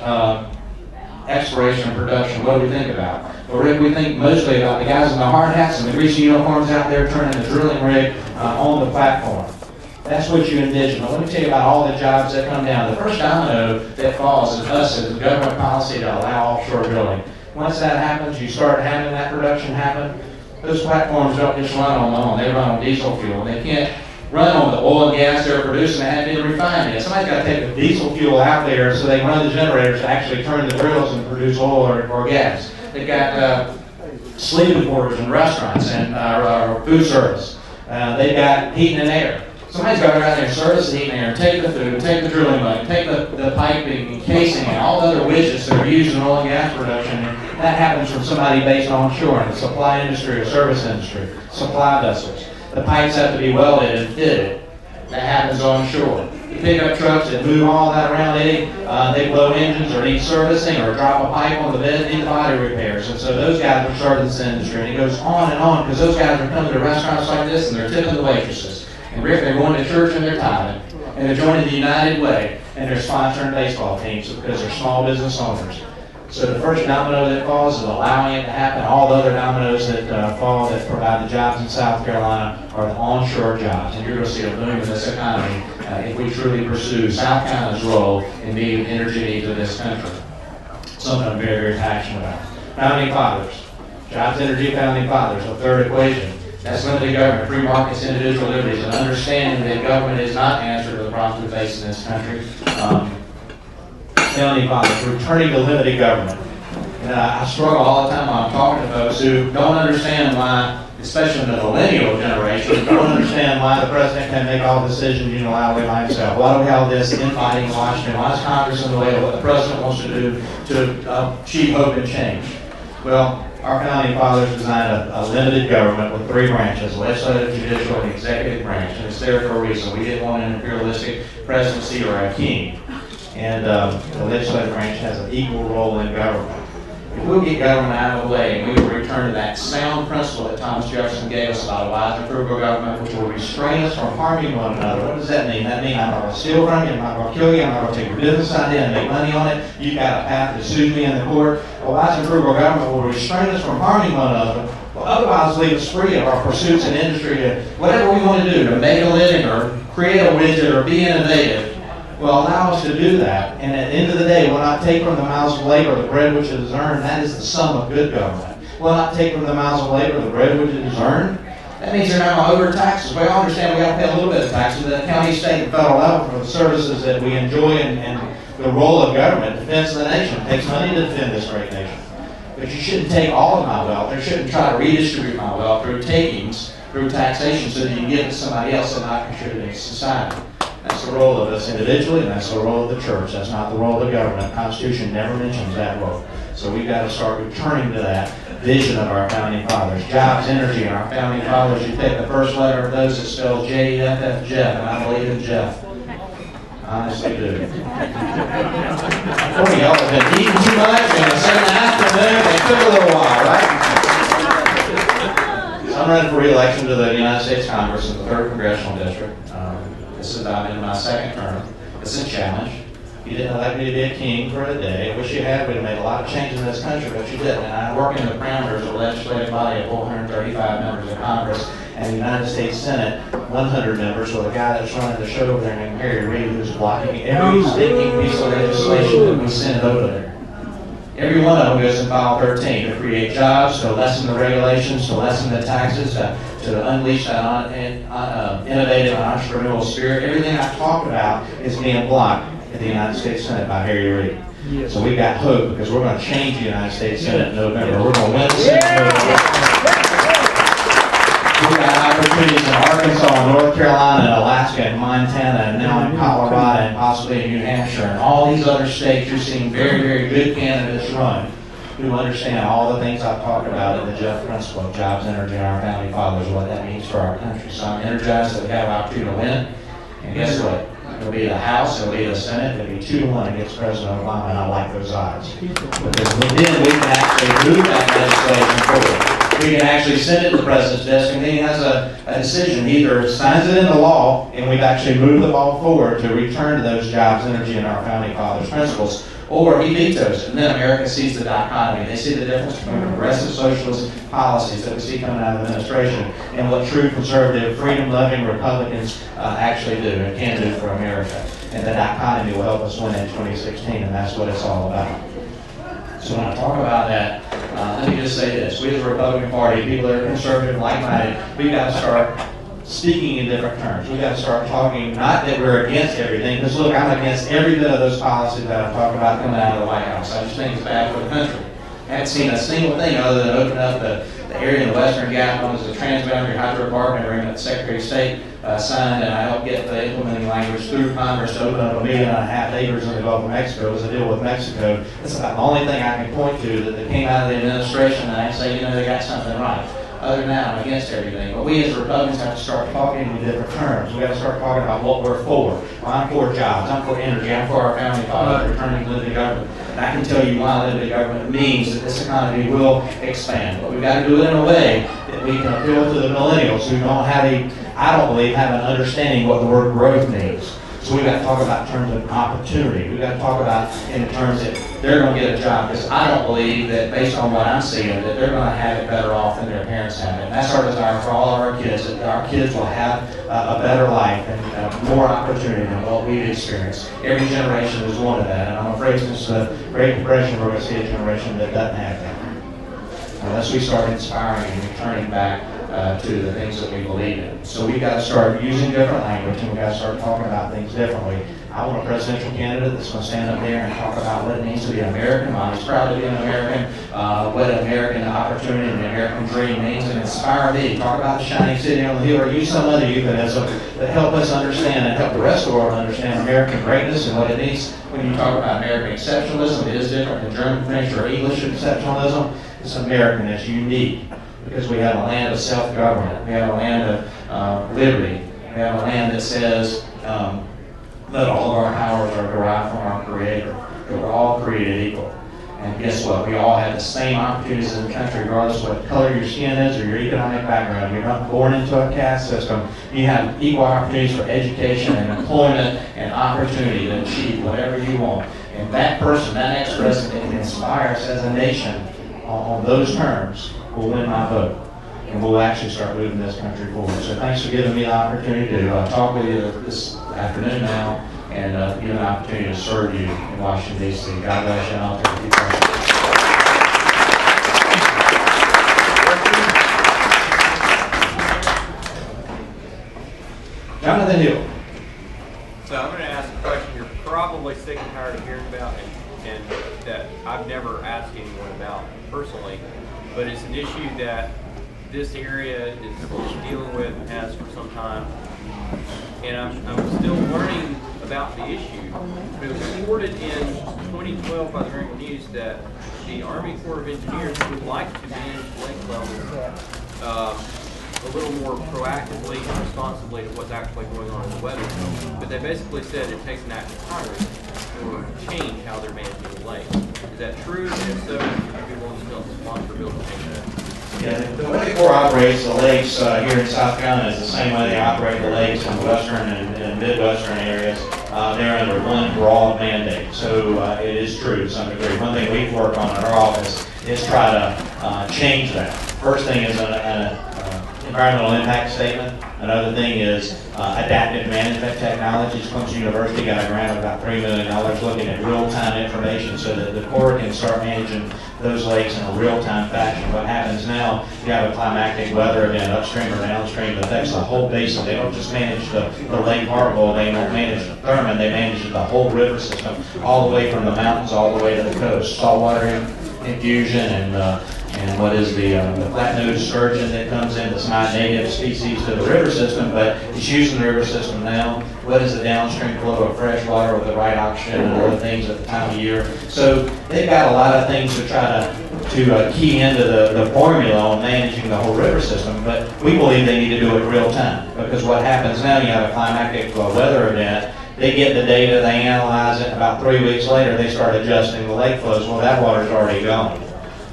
exploration and production, what do we think about? Well, Rick, we think mostly about the guys in the hard hats and the greasy uniforms out there turning the drilling rig on the platform. That's what you envision. But let me tell you about all the jobs that come down. The first domino that falls is us as a government policy to allow offshore drilling. Once that happens, you start having that production happen. Those platforms don't just run on their own. They run on diesel fuel. They can't run on the oil and gas they're producing that haven't been refined yet. Somebody's got to take the diesel fuel out there so they can run the generators to actually turn the drills and produce oil or gas. They've got sleeping quarters and restaurants and food service. They've got heating and air. Somebody's got to go out there and service the heating and air, take the food, take the drilling money, take the piping and casing and all the other widgets that are used in oil and gas production. And that happens from somebody based onshore in the supply industry or service industry, supply vessels. The pipes have to be welded and fitted. That happens onshore. The pickup trucks that move all that around, they blow engines or need servicing or drop a pipe on the bed, need body repairs. And so those guys are starting this industry. And it goes on because those guys are coming to restaurants like this and they're tipping the waitresses. And Rick, they're going to church and they're tithing. And they're joining the United Way. And they're sponsoring baseball teams because they're small business owners. So the first domino that falls is allowing it to happen. All the other dominoes that fall that provide the jobs in South Carolina are the onshore jobs. And you're going to see a boom in this economy if we truly pursue South Carolina's role in meeting the energy needs of this country. Something I'm very, very passionate about. Founding fathers. Jobs, energy, founding fathers. A third equation. That's limited government, free markets, individual liberties, and understanding that government is not the answer to the problems we face in this country. Founding fathers, returning to limited government. And I struggle all the time when I'm talking to folks who don't understand why, especially in the millennial generation, don't understand why the president can make all decisions unilaterally by himself. Why do we have this infighting in Washington? Why is Congress in the way of what the president wants to do to achieve hope and change? Well, our founding fathers designed a limited government with three branches, legislative, judicial, and executive branch. And it's there for a reason. We didn't want an imperialistic presidency or a king. And the legislative branch has an equal role in government. If we'll get government out of the way and we will return to that sound principle that Thomas Jefferson gave us about a wise and frugal government, which will restrain us from harming one another. What does that mean? That means I'm not going to steal from you, I'm not going to kill you, I'm not going to take your business idea and make money on it. You've got a path to sue me in the court. A wise and frugal government will restrain us from harming one another. Will otherwise leave us free of our pursuits in industry to whatever we want to do, to make a living or create a widget or be innovative. Will allow us to do that. And at the end of the day, we'll not take from the mouths of labor the bread which is earned. That is the sum of good government. We'll not take from the mouths of labor the bread which is earned. That means they're not going to over taxes. We all understand we got to pay a little bit of taxes at the county, state, and federal level for the services that we enjoy and the role of government, defense of the nation. It takes money to defend this great nation. But you shouldn't take all of my wealth. You shouldn't try to redistribute my wealth through takings, through taxation, so that you can give it to somebody else and not contribute to society. That's the role of us individually, and that's the role of the church. That's not the role of the government. The Constitution never mentions that role. So we've got to start returning to that vision of our founding fathers. Jobs, energy, and our founding fathers. You take the first letter of those, it spells J-E-F-F, Jeff, and I believe in Jeff. I honestly do. Some of y'all have been eating too much and a Sunday afternoon. It took a little while, right? So I'm running for re-election to the United States Congress in the 3rd Congressional District. I'm in my 2nd term. It's a challenge. You didn't elect me to be a king for a day. I wish you had. We'd have made a lot of changes in this country, but you didn't. And I work in the parameters of a legislative body of 435 members of Congress. and the United States Senate, 100 members, with a guy that's running the show over there named Harry Reid, who's blocking every stinking piece of legislation that we send over there. Every one of them goes in file 13 to create jobs, to lessen the regulations, to lessen the taxes, to unleash that innovative and entrepreneurial spirit. Everything I've talked about is being blocked in the United States Senate by Harry Reid. Yes. So we've got hope because we're going to change the United States Senate in November. We're going to win the Senate. We've got opportunities in Arkansas, North Carolina, and Alaska, and Montana, and now in Colorado, and possibly in New Hampshire, and all these other states. You're seeing very, very good candidates run who understand all the things I've talked about in the Jeff principle of jobs, energy, and our founding fathers, what that means for our country. So I'm energized that we have an opportunity to win. And guess what? It'll be the House, it'll be the Senate, it'll be 2-1 against President Obama, and I like those odds. Because then we can actually move that legislation forward. We can actually send it to the President's desk, and then he has a decision. He either signs it into law, and we've actually moved the ball forward to return to those jobs, energy, and our founding fathers' principles, or he vetoes it. And then America sees the dichotomy. They see the difference between progressive socialist policies that we see coming out of the administration and what true conservative, freedom-loving Republicans actually do and can do for America. And the dichotomy will help us win in 2016, and that's what it's all about. So when I talk about that, let me just say this. We as a Republican Party, people that are conservative, like-minded, we've got to start speaking in different terms. We've got to start talking, not that we're against everything, because look, I'm against every bit of those policies that I'm talking about coming out of the White House. I just think it's bad for the country. I haven't seen a single thing other than open up the area in the Western Gap known as the Transboundary Hydrocarbon Agreement that the Secretary of State signed, and I helped get the implementing language through Congress to open up 1.5 million acres in the Gulf of Mexico as a deal with Mexico. That's about the only thing I can point to that came out of the administration and I can say, you know, they got something right. Other than that, I'm against everything. But we as Republicans have to start talking in different terms. We've got to start talking about what we're for. Well, I'm for jobs, I'm for energy, I'm for our founding fathers, returning to limited government. And I can tell you why limited government means that this economy will expand. But we've got to do it in a way that we can appeal to the millennials who don't have I don't believe, have an understanding what the word growth means. So we've got to talk about in terms of opportunity. We've got to talk about in terms that they're going to get a job. Because I don't believe that, based on what I'm seeing, that they're going to have it better off than their parents have it. And that's our desire for all of our kids, that our kids will have a better life and more opportunity than what we've experienced. Every generation is one of that. And I'm afraid since the Great Depression, we're going to see a generation that doesn't have that. Unless we start inspiring and returning back to the things that we believe in. So we've got to start using different language, and we've got to start talking about things differently. I want a presidential candidate that's going to stand up there and talk about what it means to be an American. I'm proud to be an American, what an American opportunity and the American dream means, and inspire me. Talk about the shining city on the hill, or use some other euphemism that help us understand and help the rest of the world understand American greatness and what it means. When you talk about American exceptionalism, it is different than German, French, or English exceptionalism. It's American, it's unique. Because we have a land of self-government. We have a land of liberty. We have a land that says that all of our powers are derived from our Creator. That we're all created equal. And guess what? We all have the same opportunities in the country, regardless of what color your skin is or your economic background. You're not born into a caste system. You have equal opportunities for education and employment and opportunity to achieve whatever you want. And that person, that next president, can inspire us as a nation on those terms. Will win my vote, and we'll actually start moving this country forward. So thanks for giving me the opportunity to talk with you this afternoon now, and give an opportunity to serve you in Washington, D.C. God bless you, and I'll take a few questions. Jonathan Hill. So I'm going to ask a question you're probably sick and tired of hearing about, and that I've never asked anyone about personally. But it's an issue that this area is dealing with and has for some time. And I'm still learning about the issue. It was reported in 2012 by the Greenville News that the Army Corps of Engineers would like to manage lake levels a little more proactively and responsibly to what's actually going on in the weather. But they basically said it takes an act of Congress to change how they're managing the lake. Is that true? And if so, would you be willing to sponsor a bill to change that? Yeah, the way the Corps operates the lakes here in South Carolina is the same way they operate the lakes in western and midwestern areas. They're under one broad mandate. So it is true to some degree. One thing we've worked on in our office is try to change that. First thing is an environmental impact statement. Another thing is adaptive management technologies. Clemson University got a grant of about $3 million looking at real-time information so that the Corps can start managing those lakes in a real-time fashion. What happens now, you have a climatic weather event upstream or downstream that affects the whole basin. They don't just manage the Lake Hartwell, they don't manage the Thurman, they manage the whole river system, all the way from the mountains all the way to the coast. Saltwater infusion and what is the flat-nosed sturgeon that comes in that's not native species to the river system, but it's using the river system now. What is the downstream flow of fresh water with the right oxygen and other things at the time of year? So they've got a lot of things to try to key into the formula on managing the whole river system, but we believe they need to do it real time, because what happens now, you have a climatic weather event, they get the data, they analyze it, about 3 weeks later they start adjusting the lake flows. Well, that water's already gone.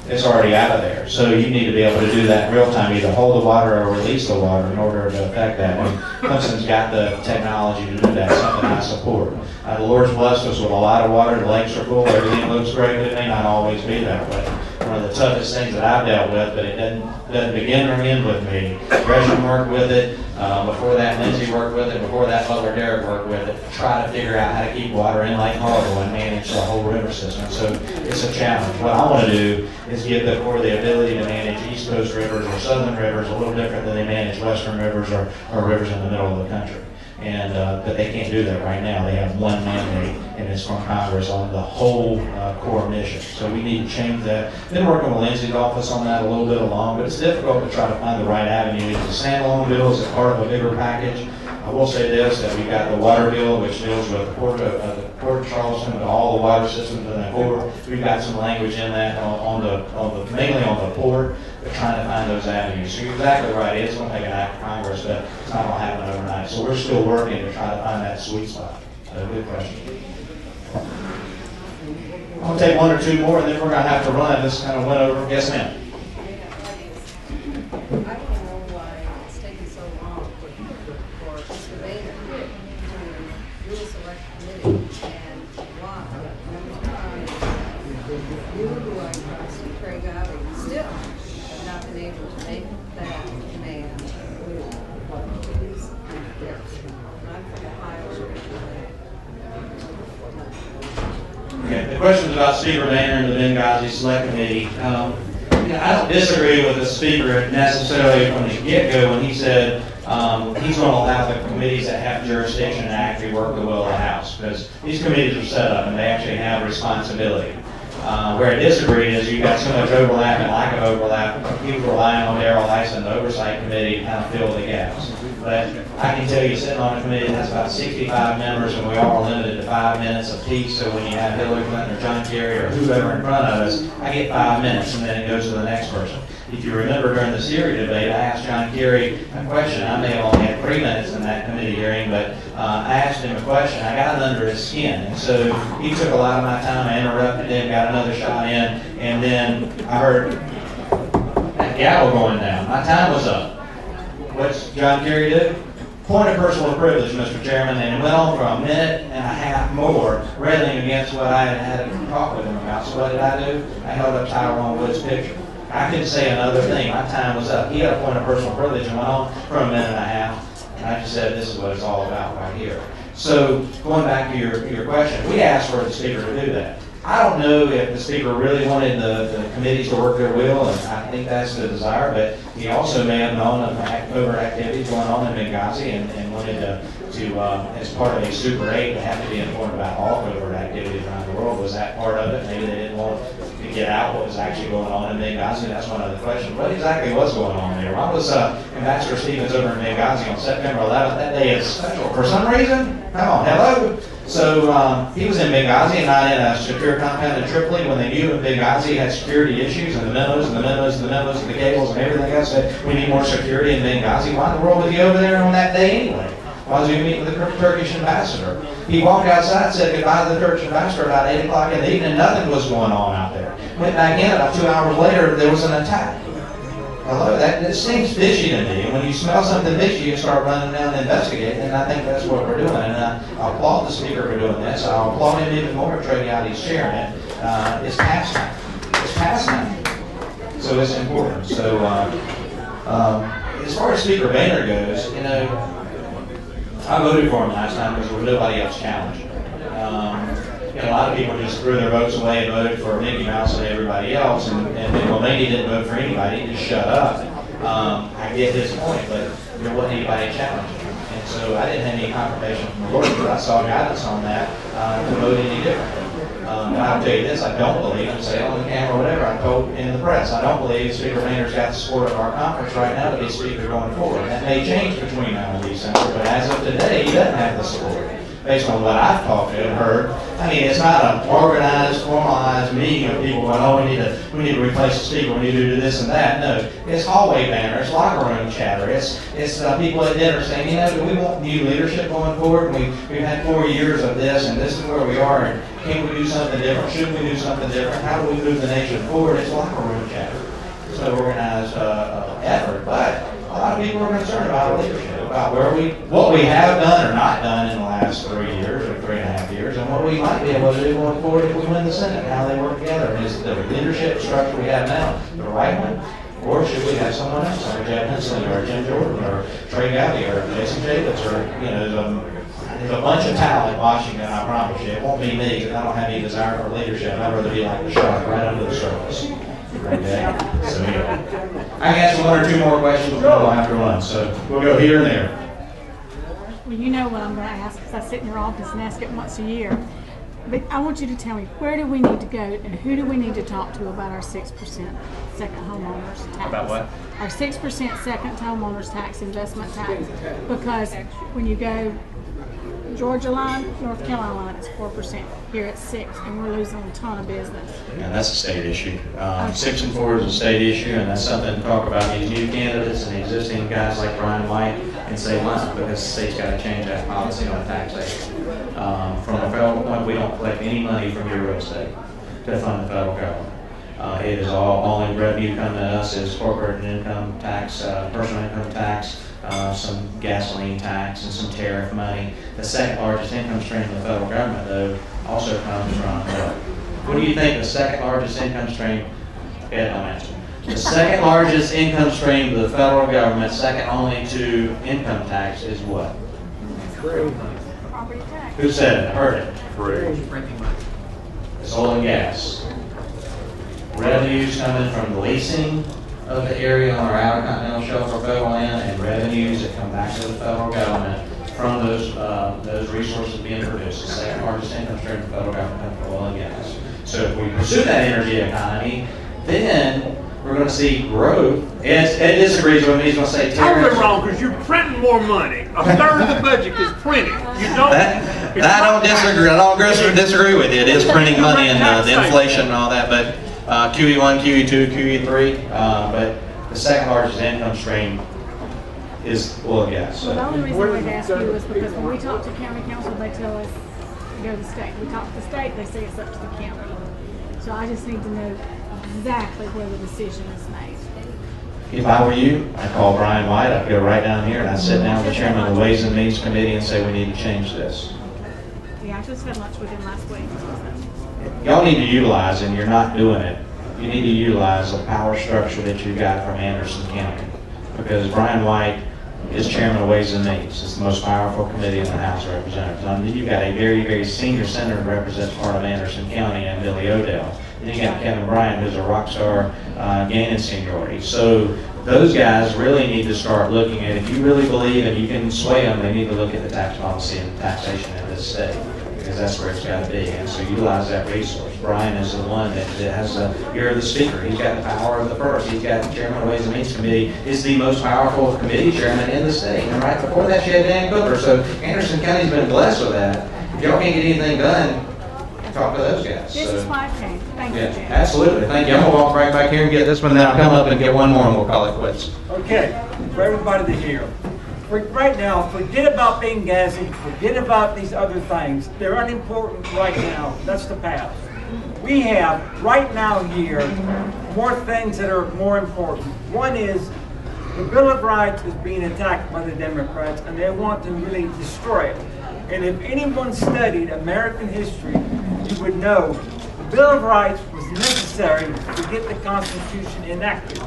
It's already out of there. So you need to be able to do that in real time, either hold the water or release the water in order to affect that. And Clemson's got the technology to do that, something I support. The Lord's blessed us with a lot of water. The lakes are full. Everything looks great, but it may not always be that way. One of the toughest things that I've dealt with, but it doesn't begin or end with me. Gresham worked with it. Before that, Lindsay worked with it. Before that, Butler Derrick worked with it. Try to figure out how to keep water in Lake Hartwell and manage the whole river system. So it's a challenge. What I want to do is give the Corps the ability to manage East Coast rivers or Southern rivers a little different than they manage Western rivers or rivers in the middle of the country. And but they can't do that right now. They have one mandate, and it's from Congress on the whole Corps mission. So we need to change that. Been working with Lindsay's office on that a little bit along, but it's difficult to try to find the right avenue. It's a standalone bill, it's a part of a bigger package. I will say this, that we've got the water bill, which deals with the Port of Charleston and all the water systems in the Port. We've got some language in that mainly on the port, but trying to find those avenues. So you're exactly right, it's going to take an act of Congress, but it's not going to happen overnight. So we're still working to try to find that sweet spot. So good question. I'll take one or two more, and then we're going to have to run. This kind of went over. Yes, ma'am. Okay, the question is about Speaker Boehner and the Benghazi Select Committee. I don't disagree with the Speaker necessarily from the get-go when he said he's going to allow the committees that have jurisdiction to actually work the will of the House, because these committees are set up and they actually have responsibility. Where I disagree is you've got so much overlap and lack of overlap, people relying on Darrell Hyson, the Oversight Committee, to kind of fill the gaps. But I can tell you, sitting on a committee that has about 65 members, and we all are limited to 5 minutes apiece, so when you have Hillary Clinton or John Kerry or whoever in front of us, I get 5 minutes, and then it goes to the next person. If you remember during the Syria debate, I asked John Kerry a question. I may have only had 3 minutes in that committee hearing, but I asked him a question. I got it under his skin, and so he took a lot of my time. I interrupted him, got another shot in, and then I heard that gavel going down. My time was up. What's John Kerry do? Point of personal privilege, Mr. Chairman, and it went on for a minute and a half more, railing against what I had to talk with him about. So what did I do? I held up Tyrone Wood's picture. I couldn't say another thing. My time was up. He had a point of personal privilege and went on for a minute and a half. And I just said, this is what it's all about right here. So going back to your question, we asked for the Speaker to do that. I don't know if the Speaker really wanted the committees to work their will, and I think that's the desire, but he also may have known of covert activities going on in Benghazi and wanted to as part of a Super 8, to have to be informed about all covert activities around the world. Was that part of it? Maybe they didn't want to get out what was actually going on in Benghazi. That's one other question. What exactly was going on there? Why was Ambassador Stevens over in Benghazi on September 11th? That day is special. For some reason? Come on, hello? So he was in Benghazi and not in a secure compound in Tripoli when they knew in Benghazi had security issues, and the memos and the memos and the memos and the cables and everything else said we need more security in Benghazi. Why in the world was he over there on that day anyway? Why was he meeting with the Turkish ambassador? He walked outside, said goodbye to the Turkish ambassador about 8 o'clock in the evening. Nothing was going on out there. Went back in, about 2 hours later, there was an attack. Hello, that seems fishy to me. And when you smell something fishy, you start running down and investigating, and I think that's what we're doing. And I applaud the Speaker for doing this. I'll applaud him even more for trading out he's sharing it. It's past time. It's past time. So it's important. So as far as Speaker Boehner goes, you know, I voted for him last time because there was nobody else challenged him. You know, a lot of people just threw their votes away and voted for Mickey Mouse and everybody else, and then, well, maybe he didn't vote for anybody, he just shut up. I get his point, but there wasn't anybody challenging him. And so I didn't have any confirmation from the Lord, but I saw guidance on that to vote any differently. And I'll tell you this, I don't believe, and say on the camera or whatever, I told in the press, I don't believe Speaker Boehner's got the support of our conference right now to be Speaker going forward. That may change between now and December, but as of today, he doesn't have the support. Based on what I've talked to and heard, I mean, it's not an organized, formalized meeting of people going, oh, we need to replace the speaker, we need to do this and that. No, it's hallway banner, it's locker room chatter, it's people at dinner saying, you know, we want new leadership going forward. We've had 4 years of this, and this is where we are, and can we do something different? Should we do something different? How do we move the nation forward? It's locker room chatter. It's an organized effort, but a lot of people are concerned about leadership, about what we have done or not done in the last 3 years or 3.5 years, and what we might be able to do going forward if we win the Senate, how they work together. And is the leadership structure we have now the right one? Or should we have someone else, like Jeff Hensley or Jim Jordan or Trey Gowdy or Jason Jacobs, or, you know, there's a bunch of talent in Washington, I promise you. It won't be me, because I don't have any desire for leadership. I'd rather be like the shark, right under the surface. Okay? So anyway, I can answer one or two more questions, but we'll have to run. So we'll go here and there. Well, you know what I'm going to ask, because I sit in your office and ask it once a year. But I want you to tell me, where do we need to go and who do we need to talk to about our 6% second homeowners tax? About what? Our 6% second homeowners tax, investment tax. Because when you go Georgia line, North Carolina line, it's 4%. Here it's 6%, and we're losing a ton of business. Yeah, that's a state issue. 6 and 4 is a state issue, and that's something to talk about these new candidates and existing guys like Brian White and say why, because the state's got to change that policy on taxation. From a federal point, we don't collect any money from your real estate to fund the federal government. It is all in revenue coming to us is corporate income tax, personal income tax, some gasoline tax, and some tariff money. The second largest income stream of the federal government, though, also comes from what do you think the second largest income stream? Ed, I'll answer. The second largest income stream of the federal government, second only to income tax, is what? Property tax. Who said it? I heard it. It's oil and gas. Revenues coming from the leasing of the area on our outer continental shelf or federal land, and revenues that come back to the federal government from those resources being produced. The second largest income stream of the federal government comes from oil and gas. So if we pursue that energy economy, then we're going to see growth. Ed disagrees with me. He's going to say totally wrong, because you're printing more money. A third of the budget is printed. You don't. I don't disagree. I don't disagree with you. It is printing money and the inflation and all that, but QE1, QE2, QE3, but the second largest income stream is oil and gas. Well, the only reason I'd ask you is because when we talk to county council, they tell us to go to the state. We talk to the state, they say it's up to the county. So I just need to know exactly where the decision is made. If I were you, I'd call Brian White, I'd go right down here and I'd sit down with the chairman of the Ways and Means Committee and say we need to change this. Yeah, I just had lunch with him last week. Y'all need to utilize, and you're not doing it, you need to utilize the power structure that you got from Anderson County. Because Brian White is chairman of Ways and Means. It's the most powerful committee in the House of Representatives. I mean, you've got a very, very senior senator who represents part of Anderson County, and Billy Odell. Then you got Kevin Bryant, who's a rock star gaining seniority. So those guys really need to start looking at, if you really believe and you can sway them, they need to look at the tax policy and taxation in this state, because that's where it's got to be. And so utilize that resource. Brian is the one that has you're the speaker. He's got the power of the purse. He's got the chairman of the Ways and Means Committee. Is the most powerful committee chairman in the state. And right before that, you had Dan Cooper. So Anderson County's been blessed with that. If y'all can't get anything done, talk to those guys. This is my opinion. Thank you, Jim. Absolutely. Thank you. I'm going to walk right back here and get this one, and then I'll come up and get one more, and we'll call it quits. Okay, for everybody to hear. Right now, forget about Benghazi, forget about these other things. They're unimportant right now. That's the past. We have, right now here, more things that are more important. One is, the Bill of Rights is being attacked by the Democrats, and they want to really destroy it. And if anyone studied American history, you would know the Bill of Rights was necessary necessary to get the Constitution enacted.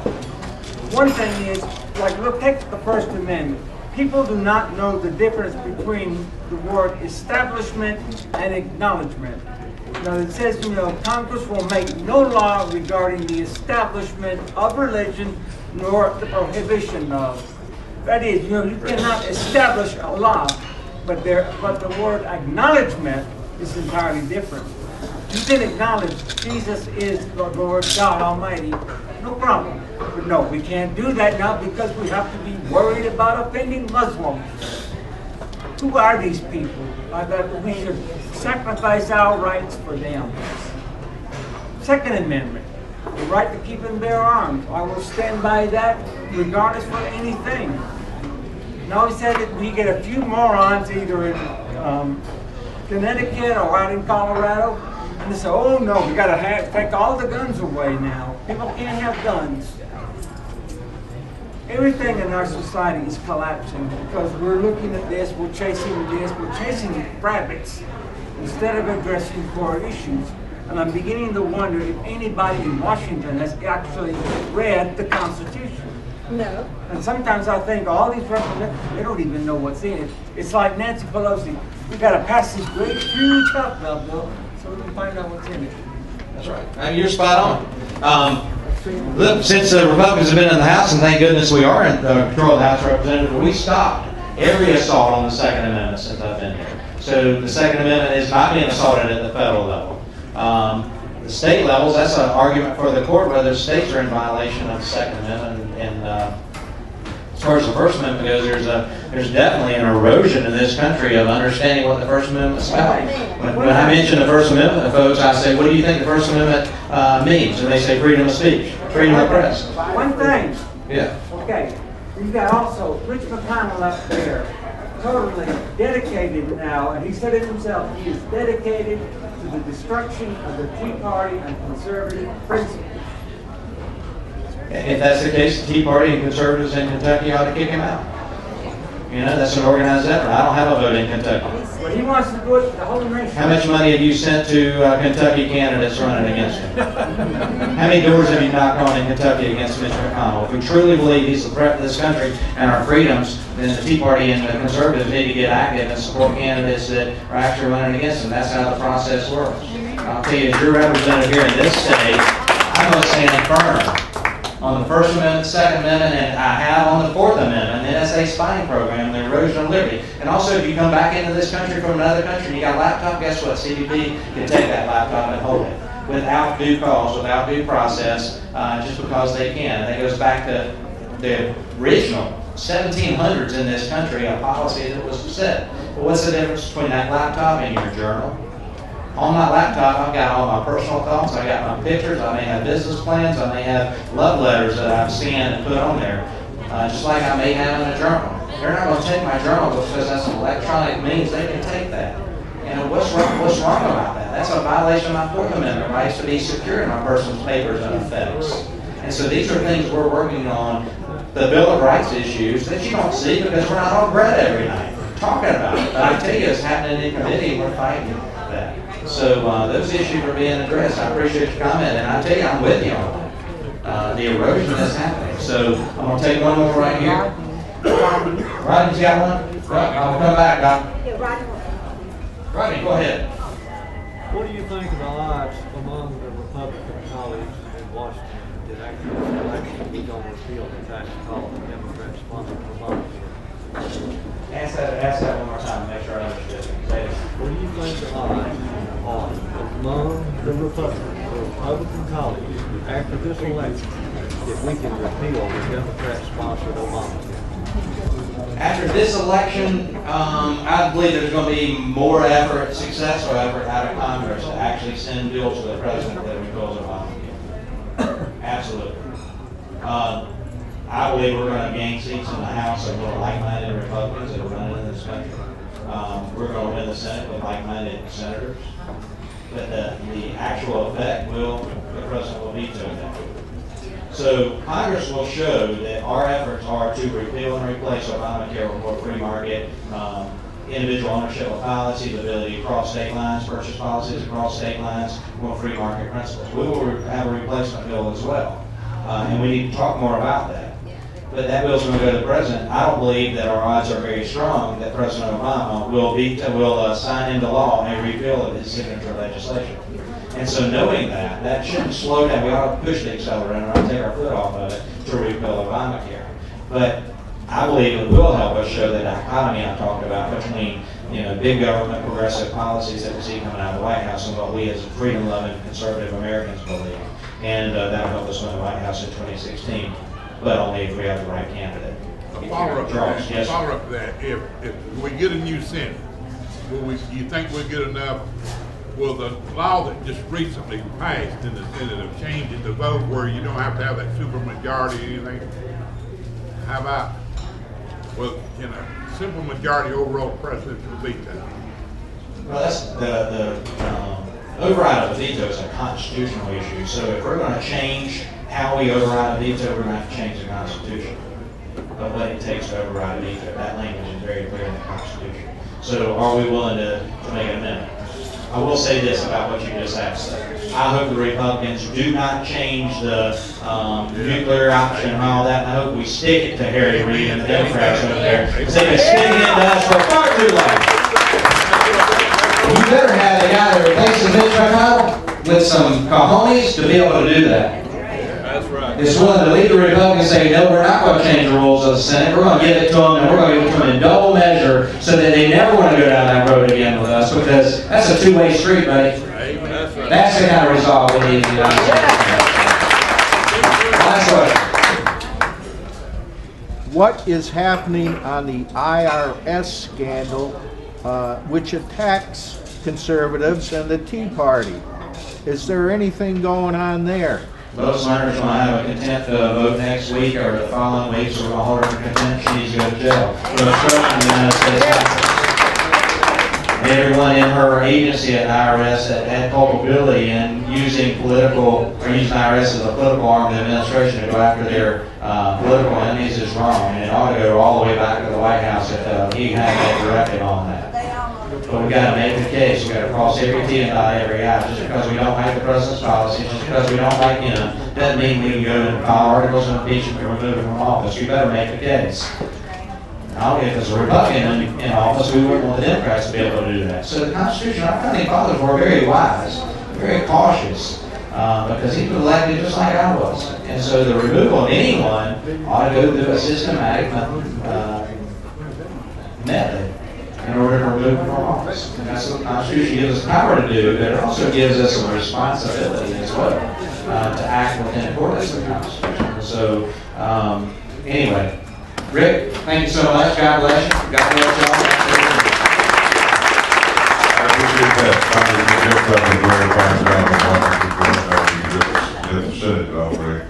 One thing is, like, we'll take the First Amendment. People do not know the difference between the word establishment and acknowledgement. Now, it says, Congress will make no law regarding the establishment of religion nor the prohibition of. That is, you cannot establish a law, but the word acknowledgement is entirely different. You can acknowledge Jesus is the Lord God Almighty, no problem. But no, we can't do that now because we have to be worried about offending Muslims. Who are these people? That we should sacrifice our rights for them. Second Amendment, the right to keep and bear arms. I will stand by that regardless for anything. Now he said that we get a few morons either in Connecticut or out in Colorado, and they say, oh no, we got to take all the guns away now. People can't have guns. Everything in our society is collapsing because we're looking at this, we're chasing rabbits instead of addressing core issues. And I'm beginning to wonder if anybody in Washington has actually read the Constitution. No. And sometimes I think all these representatives, they don't even know what's in it. It's like Nancy Pelosi. We got to pass this great, huge health bill so we can find out what's in it. That's right. And you're spot on. Look, since the Republicans have been in the House, and thank goodness we are in control of the House of Representatives, we stopped every assault on the Second Amendment since I've been here. So the Second Amendment is not being assaulted at the federal level. The state levels, that's an argument for the court whether states are in violation of the Second Amendment. And as far as the First Amendment goes, there's definitely an erosion in this country of understanding what the First Amendment is about. When I mention the First Amendment to folks, I say, what do you think the First Amendment means? And they say freedom of speech, freedom of press. One thing. Yeah. Okay. You've got also Rich McConnell up there, totally dedicated now, and he said it himself, he is dedicated to the destruction of the Tea Party and conservative principles. If that's the case, the Tea Party and conservatives in Kentucky ought to kick him out. That's an organized effort. I don't have a vote in Kentucky. But he wants to do it for the whole nation. How much money have you sent to Kentucky candidates running against him? How many doors have you knocked on in Kentucky against Mitch McConnell? If we truly believe he's a threat to this country and our freedoms, then the Tea Party and the conservatives need to get active and support candidates that are actually running against him. That's how the process works. I'll tell you, as your representative here in this state, I'm going to stand firm on the First Amendment, Second Amendment, and I have on the Fourth Amendment, the NSA spying program, the erosion of liberty. And also, if you come back into this country from another country and you got a laptop, guess what? CBP can take that laptop and hold it without due cause, without due process, just because they can. And that goes back to the original 1700s in this country, a policy that was set. But what's the difference between that laptop and your journal? On my laptop, I've got all my personal thoughts, I got my pictures, I may have business plans, I may have love letters that I've scanned and put on there, just like I may have in a journal. They're not going to take my journal because that's an electronic means. They can take that. What's wrong about that? That's a violation of my Fourth Amendment rights to be secure in my personal papers and effects. And so these are things we're working on, the Bill of Rights issues that you don't see because we're not on bread every night talking about it. But I tell you, it's happening in committee and we're fighting that. So those issues are being addressed. I appreciate your comment, and I tell you, I'm with you on that. The erosion is happening. So I'm going to take one more right here. Rodney's got one? Right, I'll come back, Doc. Rodney, go ahead. What do you think of the odds among the Republican colleagues in Washington that after this election we're going to repeal the tax called the Democrat-sponsored Obamacare? Ask that one more time to make sure I understood. What do you think the odds are among the Republican colleagues after this election that we can repeal the Democrat-sponsored Obamacare? After this election, I believe there's going to be more effort, successful effort out of Congress to actually send bills to the president that repeals Obamacare. Absolutely. I believe we're going to gain seats in the House of like-minded Republicans that are running in this country. We're going to win the Senate with like-minded senators. But the actual effect the president will veto that. So Congress will show that our efforts are to repeal and replace Obamacare with more free market individual ownership of policy, the ability to cross state lines, purchase policies across state lines, more free market principles. We will have a replacement bill as well, and we need to talk more about that. But that bill's going to go to the president. I don't believe that our odds are very strong that President Obama will sign into law a repeal of his signature legislation. And so knowing that, that shouldn't slow down. We ought to push the accelerator and not take our foot off of it to repeal Obamacare. But I believe it will help us show the dichotomy I talked about between, big government progressive policies that we see coming out of the White House and what we as freedom-loving conservative Americans believe. And that'll help us win the White House in 2016, but only if we have the right candidate. Follow up Charles, yes. follow up that. If we get a new Senate, you think we'll get enough? Will the law that just recently passed in the Senate of changing the vote where you don't have to have that supermajority or anything? How about, simple majority overall presidential veto? Well, that's the override of a veto is a constitutional issue. So if we're going to change how we override a veto, we're going to have to change the Constitution of what it takes to override a veto. That language is very clear in the Constitution. So are we willing to make an amendment? I will say this about what you just asked. I hope the Republicans do not change the nuclear option and all that. I hope we stick it to Harry Reid and the Democrats over there, because they've been sticking it to us for far too long. You better have the guy that replaces Mitch McConnell with some cojones to be able to do that. That's right. It's willing to lead the Republicans and say, no, we're not going to change the rules of the Senate. We're going to give it to them, and we're going to give it to them in double measure so that they never want to go down that road again with us, because that's a two-way street, buddy. That's right. That's the kind of resolve we need in the United States. Last question. What is happening on the IRS scandal, which attacks conservatives and the Tea Party? Is there anything going on there? Most learners will have a contempt vote next week or the following week, so we're going to hold her for contempt. She needs to go to jail for obstruction of the United States Congress. Everyone in her agency at IRS that had culpability in using the IRS as a political arm of the administration to go after their political enemies is wrong, and it ought to go all the way back to the White House if he had that directive on that. But we got to make the case. We got to cross every T and dot every I. Just because we don't like the president's policy, just because we don't like him, doesn't mean we can go and file articles of impeachment and remove him from office. We better make the case. Now, if it's a Republican in office, we wouldn't want the Democrats to be able to do that. So the Constitution, our founding fathers were very wise, very cautious, because he was elected just like I was. And so the removal of anyone ought to go through a systematic method in order to remove from office. And that's what the Constitution gives us power to do, but it also gives us a responsibility as well to act within accordance with the Constitution. So, anyway, Rick, thank you so much. God bless you. God bless y'all. I appreciate that. Congressman Jeff, very fine job on what you did the Senate already.